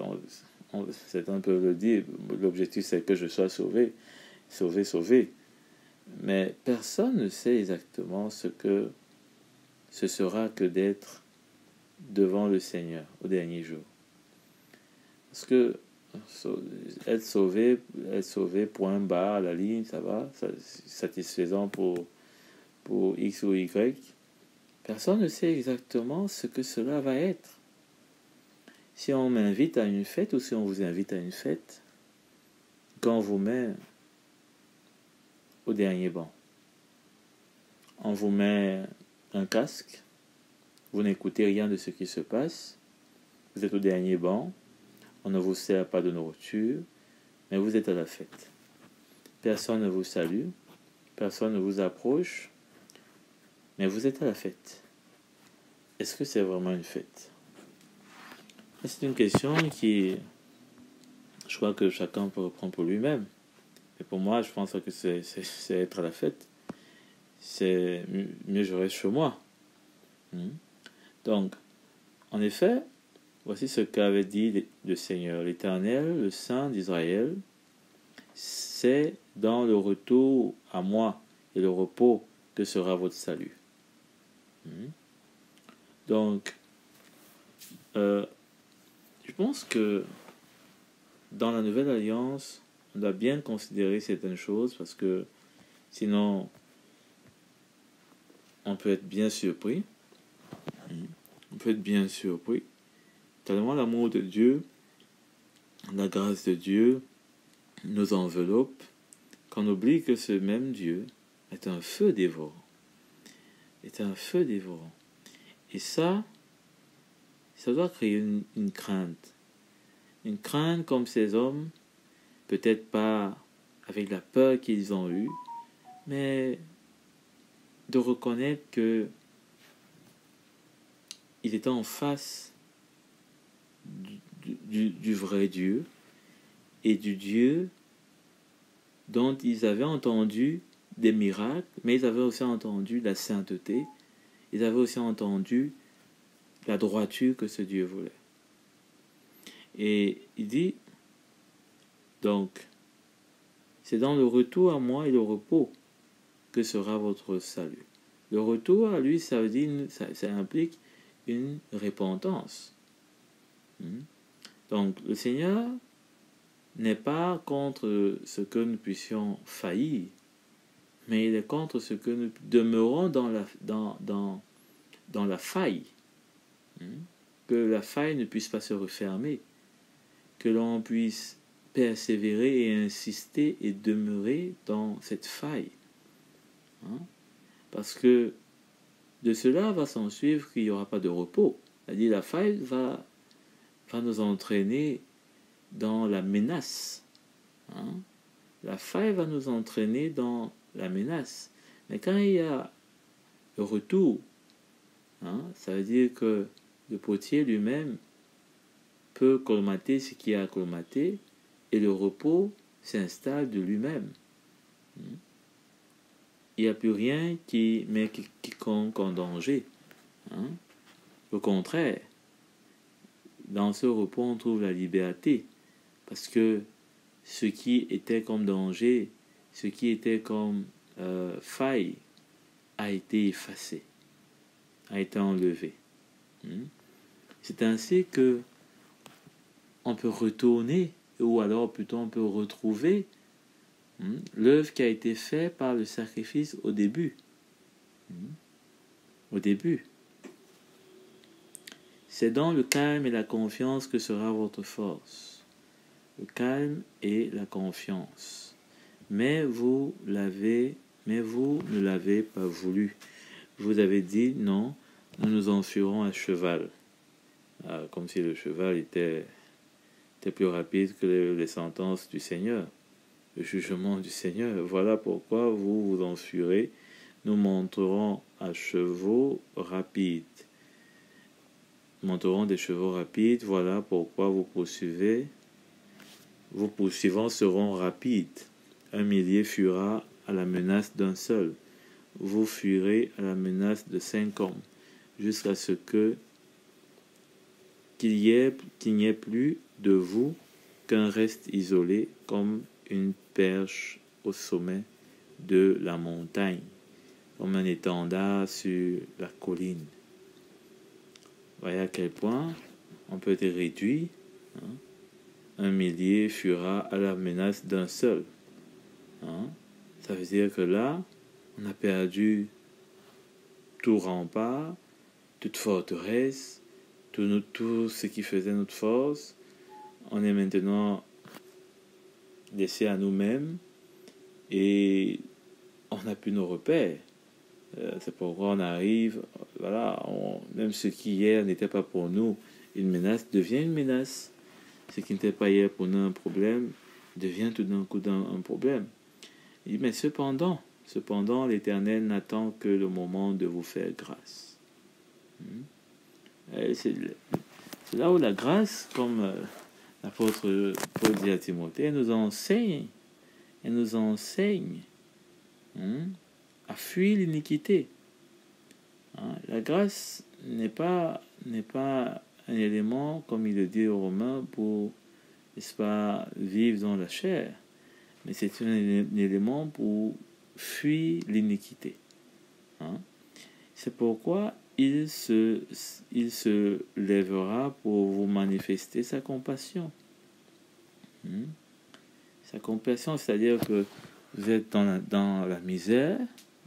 c'est un peu le dire, l'objectif c'est que je sois sauvé. Mais personne ne sait exactement ce que ce sera que d'être devant le Seigneur au dernier jour. Parce que être sauvé, point barre, la ligne, ça va, c'est satisfaisant pour X ou Y. Personne ne sait exactement ce que cela va être. Si on m'invite à une fête ou si on vous invite à une fête, quand on vous met au dernier banc, on vous met un casque, vous n'écoutez rien de ce qui se passe, vous êtes au dernier banc, on ne vous sert pas de nourriture, mais vous êtes à la fête. Personne ne vous salue, personne ne vous approche, mais vous êtes à la fête. Est-ce que c'est vraiment une fête? C'est une question qui, je crois que chacun peut reprendre pour lui-même. Et pour moi, je pense que c'est être à la fête. C'est mieux je reste chez moi. Hmm. Donc, en effet, voici ce qu'avait dit le Seigneur, l'Éternel, le Saint d'Israël, c'est dans le retour à moi et le repos que sera votre salut. Donc, je pense que dans la Nouvelle Alliance, on doit bien considérer certaines choses parce que sinon, on peut être bien surpris. On peut être bien surpris. Tellement l'amour de Dieu, la grâce de Dieu nous enveloppe qu'on oublie que ce même Dieu est un feu dévorant. Est un feu dévorant. Et ça doit créer une crainte. Une crainte comme ces hommes, peut-être pas avec la peur qu'ils ont eue, mais de reconnaître que ils étaient en face du vrai Dieu et du Dieu dont ils avaient entendu des miracles, mais ils avaient aussi entendu la sainteté, ils avaient aussi entendu la droiture que ce Dieu voulait. Et il dit, donc, c'est dans le retour à moi et le repos que sera votre salut. Le retour à lui, ça veut dire, ça implique une repentance. Donc, le Seigneur n'est pas contre ce que nous puissions faillir, mais il est contre ce que nous demeurons dans la faille. Que la faille ne puisse pas se refermer, que l'on puisse persévérer et insister et demeurer dans cette faille. Parce que de cela va s'en suivre qu'il n'y aura pas de repos. C'est-à-dire la faille va nous entraîner dans la menace. La faille va nous entraîner dans la menace. Mais quand il y a le retour, ça veut dire que le potier lui-même peut colmater ce qui a colmaté et le repos s'installe de lui-même. Il n'y a plus rien qui met quiconque en danger. Au contraire, dans ce repos, on trouve la liberté. Parce que ce qui était comme danger, ce qui était comme faille, a été effacé, a été enlevé. C'est ainsi que on peut retourner, ou alors plutôt on peut retrouver l'œuvre qui a été faite par le sacrifice au début. Au début. C'est dans le calme et la confiance que sera votre force. Le calme et la confiance. Mais vous ne l'avez pas voulu. Vous avez dit non, nous nous enfuirons à cheval. Comme si le cheval était plus rapide que les sentences du Seigneur, le jugement du Seigneur. Voilà pourquoi vous vous enfuirez. Nous monterons à chevaux rapides. Nous monterons des chevaux rapides. Voilà pourquoi vos poursuivants seront rapides. 1 millier fuira à la menace d'un seul. Vous fuirez à la menace de 5 hommes, jusqu'à ce qu'il n'y ait plus de vous qu'un reste isolé comme une perche au sommet de la montagne, comme un étendard sur la colline. Voyez à quel point on peut être réduit. 1 millier fuira à la menace d'un seul. Ça veut dire que là, on a perdu tout rempart, toute forteresse, tout ce qui faisait notre force. On est maintenant laissé à nous-mêmes et on n'a plus nos repères. C'est pourquoi on arrive, même ce qui hier n'était pas pour nous une menace devient une menace. Ce qui n'était pas hier pour nous un problème devient tout d'un coup un problème. Il dit, mais cependant, l'Éternel n'attend que le moment de vous faire grâce. C'est là où la grâce, comme l'apôtre Paul dit à Timothée, elle nous enseigne à fuir l'iniquité. Hein. La grâce n'est pas un élément, comme il le dit aux Romains, pour, n'est-ce pas, vivre dans la chair, mais c'est un élément pour fuir l'iniquité. Hein. C'est pourquoi il se lèvera pour vous manifester sa compassion. Sa compassion, c'est-à-dire que vous êtes dans la misère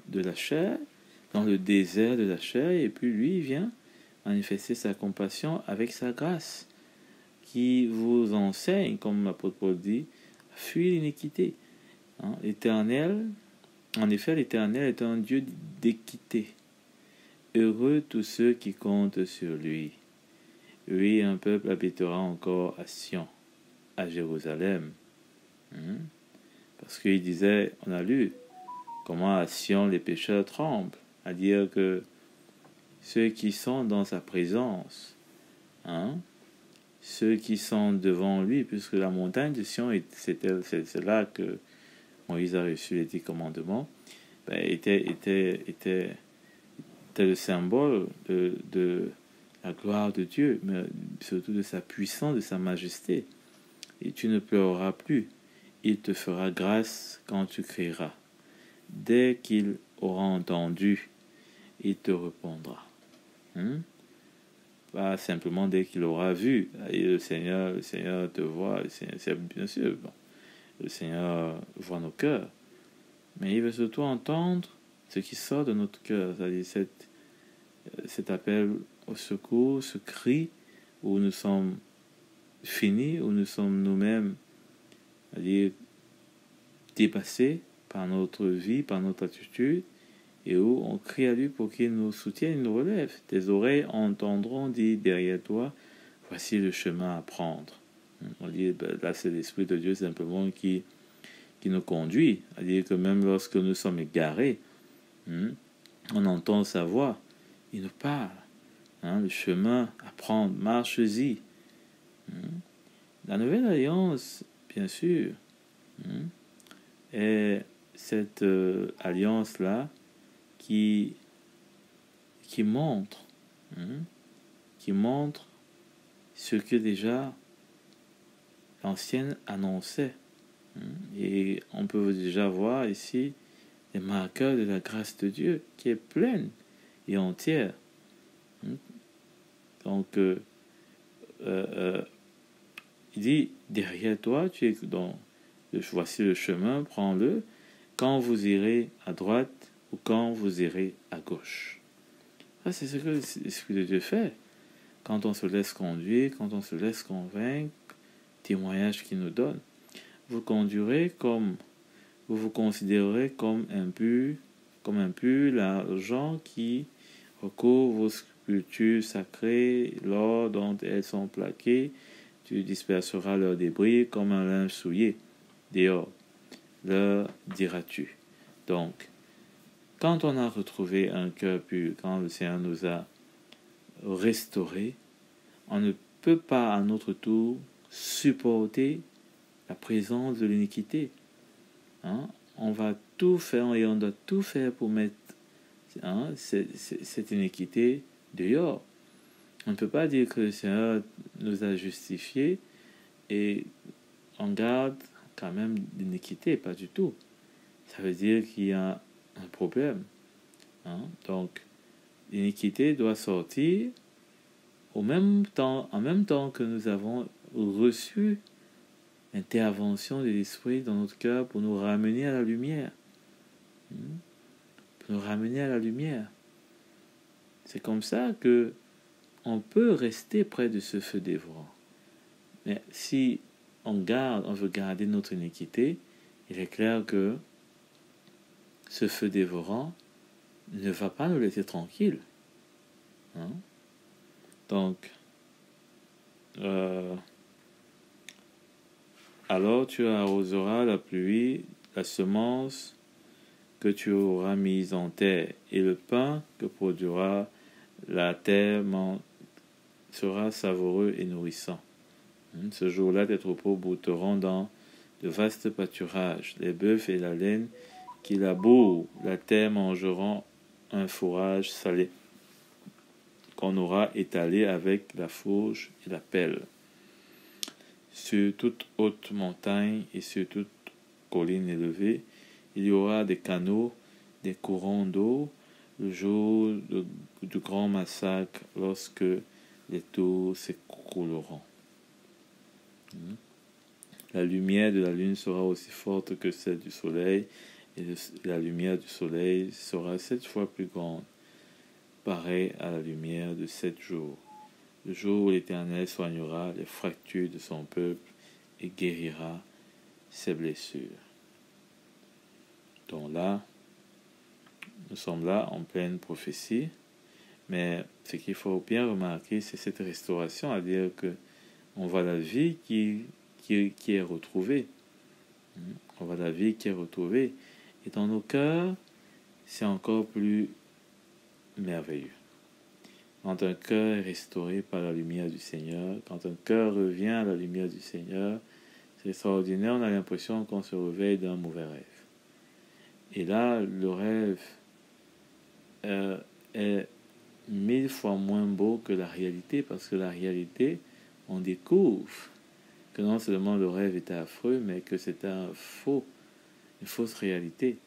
de la chair, dans le désert de la chair, et puis lui vient manifester sa compassion avec sa grâce, qui vous enseigne, comme l'apôtre Paul dit, à fuir l'iniquité. Hein? L'Éternel, en effet, l'Éternel est un Dieu d'équité. Heureux tous ceux qui comptent sur lui. Oui, un peuple habitera encore à Sion, à Jérusalem. Parce qu'il disait, on a lu, comment à Sion les pécheurs tremblent, à dire que ceux qui sont dans sa présence, ceux qui sont devant lui, puisque la montagne de Sion, c'est là que Moïse a reçu les 10 commandements, était le symbole de la gloire de Dieu, mais surtout de sa puissance, de sa majesté. Et tu ne pleureras plus. Il te fera grâce quand tu crieras. Dès qu'il aura entendu, il te répondra. Pas simplement dès qu'il aura vu. Et le Seigneur te voit. C'est bien sûr, bon, le Seigneur voit nos cœurs. Mais il veut surtout entendre ce qui sort de notre cœur. C'est-à-dire cet appel au secours, ce cri où nous sommes finis, où nous sommes nous-mêmes, c'est-à-dire dépassés par notre vie, par notre attitude, et où on crie à lui pour qu'il nous soutienne, il nous relève. Tes oreilles entendront dire derrière toi, voici le chemin à prendre. On dit, là c'est l'Esprit de Dieu simplement qui nous conduit, c'est-à-dire que même lorsque nous sommes égarés, on entend sa voix, il nous parle. Le chemin à prendre, marche-y. La nouvelle alliance, bien sûr, est cette alliance-là qui montre ce que déjà l'ancienne annonçait. Et on peut déjà voir ici les marqueurs de la grâce de Dieu qui est pleine et entière. Donc, il dit, derrière toi, tu es dans voici le chemin, prends-le, quand vous irez à droite ou quand vous irez à gauche. Ça, c'est ce que l'Esprit de Dieu fait. Quand on se laisse conduire, quand on se laisse convaincre, témoignage qu'il nous donne. Vous conduirez comme, vous vous considérerez comme impur l'argent qui recouvre vos sculptures sacrées, l'or dont elles sont plaquées. Tu disperseras leurs débris comme un linge souillé dehors, leur diras-tu. Donc, quand on a retrouvé un cœur pur, quand le Seigneur nous a restaurés, on ne peut pas à notre tour supporter la présence de l'iniquité. On va tout faire et on doit tout faire pour mettre cette iniquité dehors. On ne peut pas dire que le Seigneur nous a justifiés et on garde quand même l'iniquité, pas du tout. Ça veut dire qu'il y a un problème. Donc, l'iniquité doit sortir en même temps que nous avons reçu l'intervention de l'Esprit dans notre cœur pour nous ramener à la lumière. Pour nous ramener à la lumière. C'est comme ça que on peut rester près de ce feu dévorant. Mais si on veut garder notre iniquité, il est clair que ce feu dévorant ne va pas nous laisser tranquilles. Donc, alors tu arroseras la pluie, la semence que tu auras mise en terre, et le pain que produira la terre sera savoureux et nourrissant. Ce jour-là, tes troupeaux brouteront dans de vastes pâturages. Les bœufs et la laine qui labourent la terre mangeront un fourrage salé. qu'on aura étalé avec la fourche et la pelle. Sur toute haute montagne et sur toute colline élevée, il y aura des canaux, des courants d'eau, le jour du grand massacre, lorsque les tours s'écrouleront. La lumière de la lune sera aussi forte que celle du soleil, et la lumière du soleil sera 7 fois plus grande, pareille à la lumière de 7 jours. Le jour où l'Éternel soignera les fractures de son peuple et guérira ses blessures. Donc là, nous sommes là en pleine prophétie, mais ce qu'il faut bien remarquer, c'est cette restauration, c'est-à-dire que on voit la vie qui est retrouvée. On voit la vie qui est retrouvée. Et dans nos cœurs, c'est encore plus merveilleux. Quand un cœur est restauré par la lumière du Seigneur, quand un cœur revient à la lumière du Seigneur, c'est extraordinaire, on a l'impression qu'on se réveille d'un mauvais rêve. Et là, le rêve est 1000 fois moins beau que la réalité, parce que la réalité, on découvre que non seulement le rêve était affreux, mais que c'était une fausse réalité.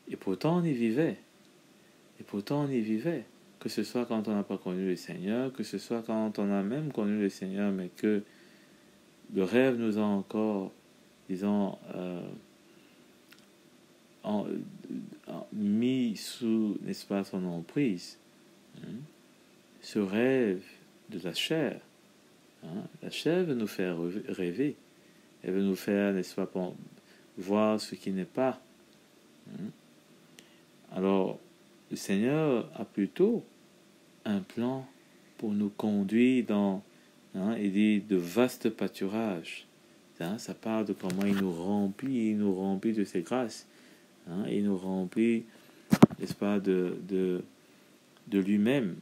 Et pourtant, on y vivait. Que ce soit quand on n'a pas connu le Seigneur, que ce soit quand on a même connu le Seigneur, mais que le rêve nous a encore, disons, mis sous, n'est-ce pas, son emprise. Ce rêve de la chair. La chair veut nous faire rêver. Elle veut nous faire, n'est-ce pas, voir ce qui n'est pas. Alors, le Seigneur a plutôt un plan pour nous conduire dans, il dit, de vastes pâturages. Ça parle de comment il nous remplit de ses grâces. Il nous remplit, n'est-ce pas, de lui-même.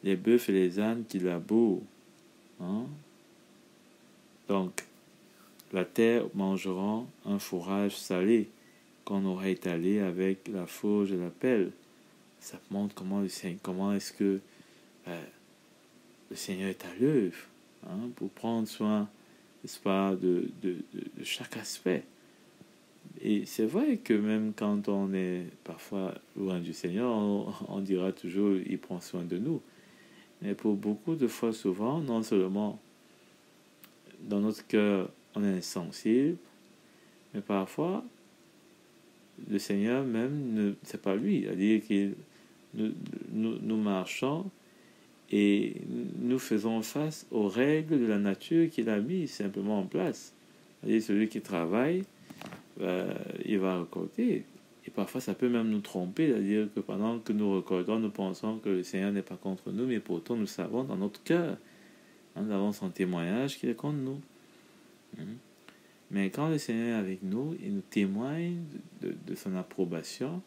Les bœufs et les ânes qu'il laboure. Donc, la terre mangera un fourrage salé qu'on aura étalé avec la fourche et la pelle. Ça montre comment est-ce que le Seigneur est à l'œuvre pour prendre soin, n'est-ce pas, de chaque aspect. Et c'est vrai que même quand on est parfois loin du Seigneur, on dira toujours il prend soin de nous. Mais pour beaucoup de fois, souvent, non seulement dans notre cœur, on est insensible, mais parfois, le Seigneur même, c'est pas lui. C'est-à-dire que nous marchons et nous faisons face aux règles de la nature qu'il a mis simplement en place. C'est-à-dire celui qui travaille, il va récolter. Et parfois, ça peut même nous tromper, c'est-à-dire que pendant que nous récoltons, nous pensons que le Seigneur n'est pas contre nous, mais pourtant nous savons dans notre cœur, nous avons son témoignage qu'il est contre nous. Mais quand le Seigneur est avec nous, il nous témoigne de son approbation,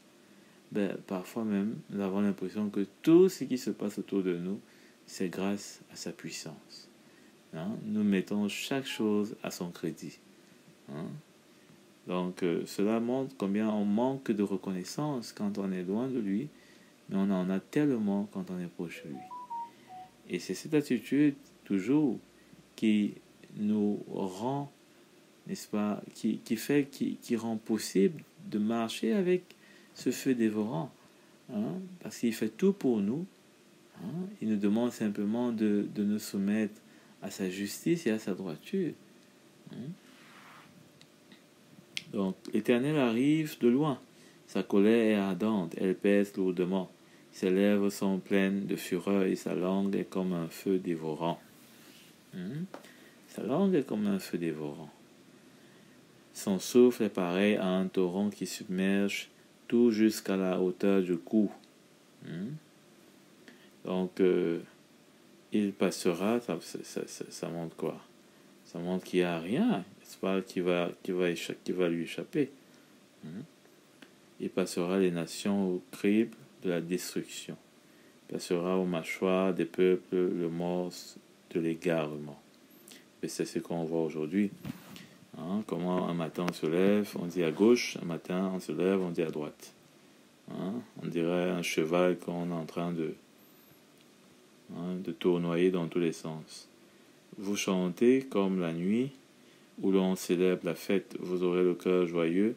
parfois même, nous avons l'impression que tout ce qui se passe autour de nous, c'est grâce à sa puissance. Nous mettons chaque chose à son crédit. Donc, cela montre combien on manque de reconnaissance quand on est loin de lui, mais on en a tellement quand on est proche de lui. Et c'est cette attitude, toujours, qui nous rend, n'est-ce pas, qui rend possible de marcher avec ce feu dévorant. Parce qu'il fait tout pour nous. Il nous demande simplement de nous soumettre à sa justice et à sa droiture. Donc, l'Éternel arrive de loin. Sa colère est ardente, elle pèse lourdement. Ses lèvres sont pleines de fureur et sa langue est comme un feu dévorant. Sa langue est comme un feu dévorant. Son souffle est pareil à un torrent qui submerge tout jusqu'à la hauteur du cou. Donc, il passera, ça montre quoi? Ça montre qu'il n'y a rien, n'est-ce pas, qui va lui échapper. Il passera les nations au crible de la destruction. Il passera aux mâchoires des peuples le morse de l'égarement. Et c'est ce qu'on voit aujourd'hui. Comment un matin on se lève, on dit à gauche, un matin on se lève, on dit à droite. On dirait un cheval qu'on est en train de tournoyer dans tous les sens. Vous chantez comme la nuit où l'on célèbre la fête. Vous aurez le cœur joyeux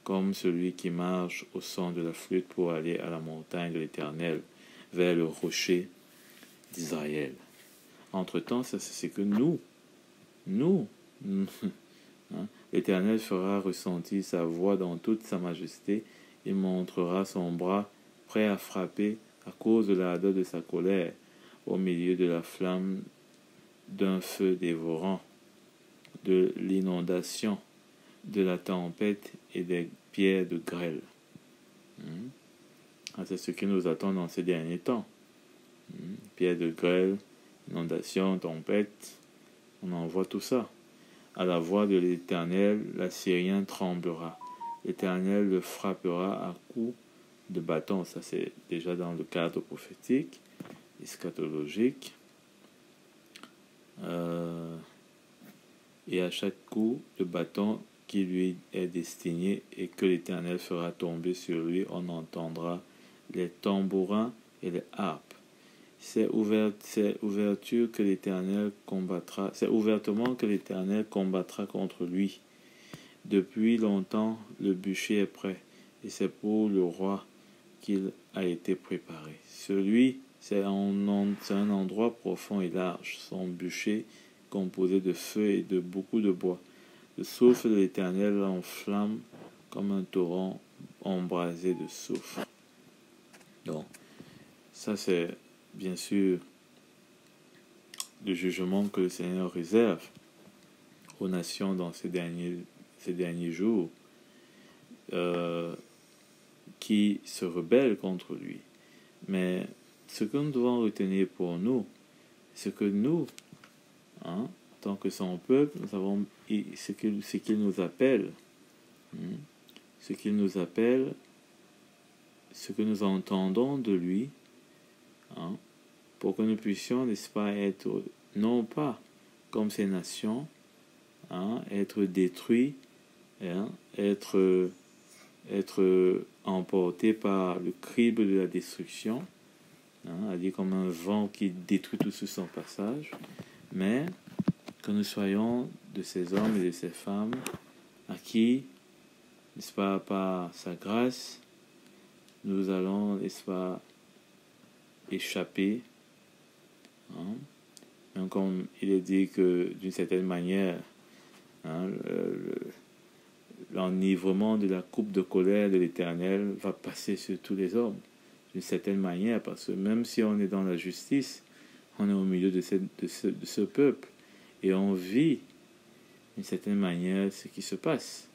comme celui qui marche au son de la flûte pour aller à la montagne de l'Éternel, vers le rocher d'Israël. Entre-temps, ça c'est que nous, l'Éternel fera ressentir sa voix dans toute sa majesté. Il montrera son bras prêt à frapper à cause de l'ardeur de sa colère, au milieu de la flamme d'un feu dévorant, de l'inondation, de la tempête et des pierres de grêle. C'est ce qui nous attend dans ces derniers temps. Pierres de grêle, inondation, tempête, on en voit tout ça. À la voix de l'Éternel, l'Assyrien tremblera. L'Éternel le frappera à coups de bâton. Ça, c'est déjà dans le cadre prophétique, eschatologique. Et à chaque coup de bâton qui lui est destiné et que l'Éternel fera tomber sur lui, on entendra les tambourins et les harpes. C'est ouvertement que l'Éternel combattra contre lui. Depuis longtemps, le bûcher est prêt, et c'est pour le roi qu'il a été préparé. C'est un endroit profond et large, son bûcher composé de feu et de beaucoup de bois. Le souffle de l'Éternel l'enflamme comme un torrent embrasé de soufre. Donc, ça c'est bien sûr le jugement que le Seigneur réserve aux nations dans ces derniers jours qui se rebellent contre lui. Mais ce que nous devons retenir pour nous, c'est que nous, en tant que son peuple, nous avons ce qu'il nous appelle, ce qu'il nous appelle, ce que nous entendons de lui, pour que nous puissions, n'est-ce pas, être non pas comme ces nations, être détruits, être emportés par le crible de la destruction, c'est-à-dire comme un vent qui détruit tout sur son passage, mais que nous soyons de ces hommes et de ces femmes à qui, n'est-ce pas, par sa grâce, nous allons, n'est-ce pas, échapper. Donc, comme il est dit que d'une certaine manière, l'enivrement de la coupe de colère de l'Éternel va passer sur tous les hommes, d'une certaine manière, parce que même si on est dans la justice, on est au milieu de ce peuple, et on vit d'une certaine manière ce qui se passe.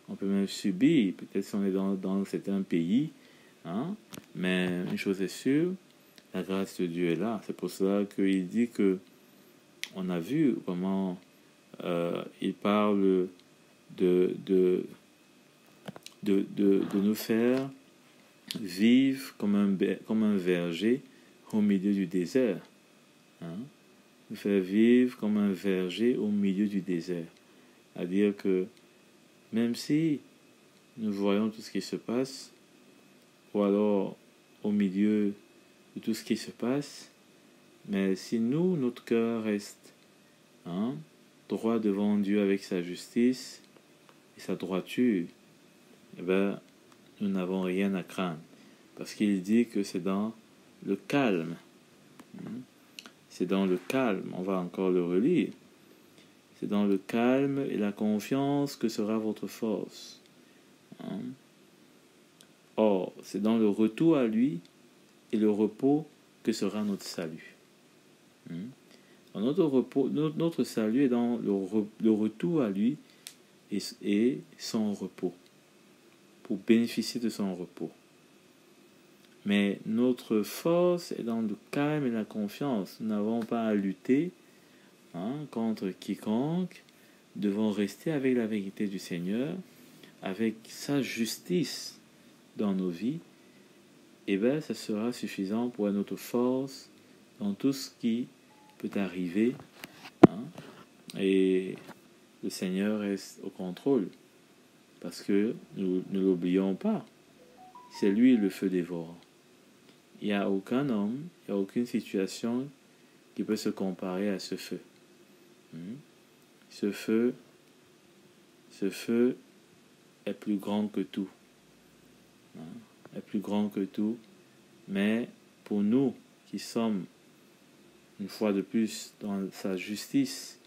On peut même subir, peut-être si on est dans certains pays, mais une chose est sûre, la grâce de Dieu est là. C'est pour cela qu'il dit que on a vu comment il parle de nous faire vivre comme un verger au milieu du désert. Nous faire vivre comme un verger au milieu du désert. C'est-à-dire que même si nous voyons tout ce qui se passe, ou alors au milieu de tout ce qui se passe, mais si notre cœur reste droit devant Dieu avec sa justice et sa droiture, nous n'avons rien à craindre. Parce qu'il dit que c'est dans le calme. C'est dans le calme, on va encore le relire. C'est dans le calme et la confiance que sera votre force. Or, c'est dans le retour à lui et le repos que sera notre salut. Notre salut est dans le retour à lui et son repos, pour bénéficier de son repos. Mais notre force est dans le calme et la confiance. Nous n'avons pas à lutter contre quiconque. Nous devons rester avec la vérité du Seigneur, avec sa justice dans nos vies. Et ça sera suffisant pour notre force dans tout ce qui peut arriver. Et le Seigneur reste au contrôle. Parce que nous ne l'oublions pas. c'est lui le feu dévorant. Il n'y a aucun homme, il n'y a aucune situation qui peut se comparer à ce feu. Ce feu est plus grand que tout. Est plus grand que tout. Mais pour nous qui sommes, une fois de plus, dans sa justice,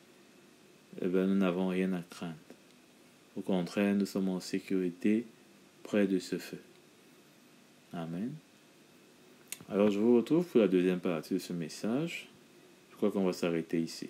nous n'avons rien à craindre. Au contraire, nous sommes en sécurité près de ce feu. Amen. Alors, je vous retrouve pour la deuxième partie de ce message. Je crois qu'on va s'arrêter ici.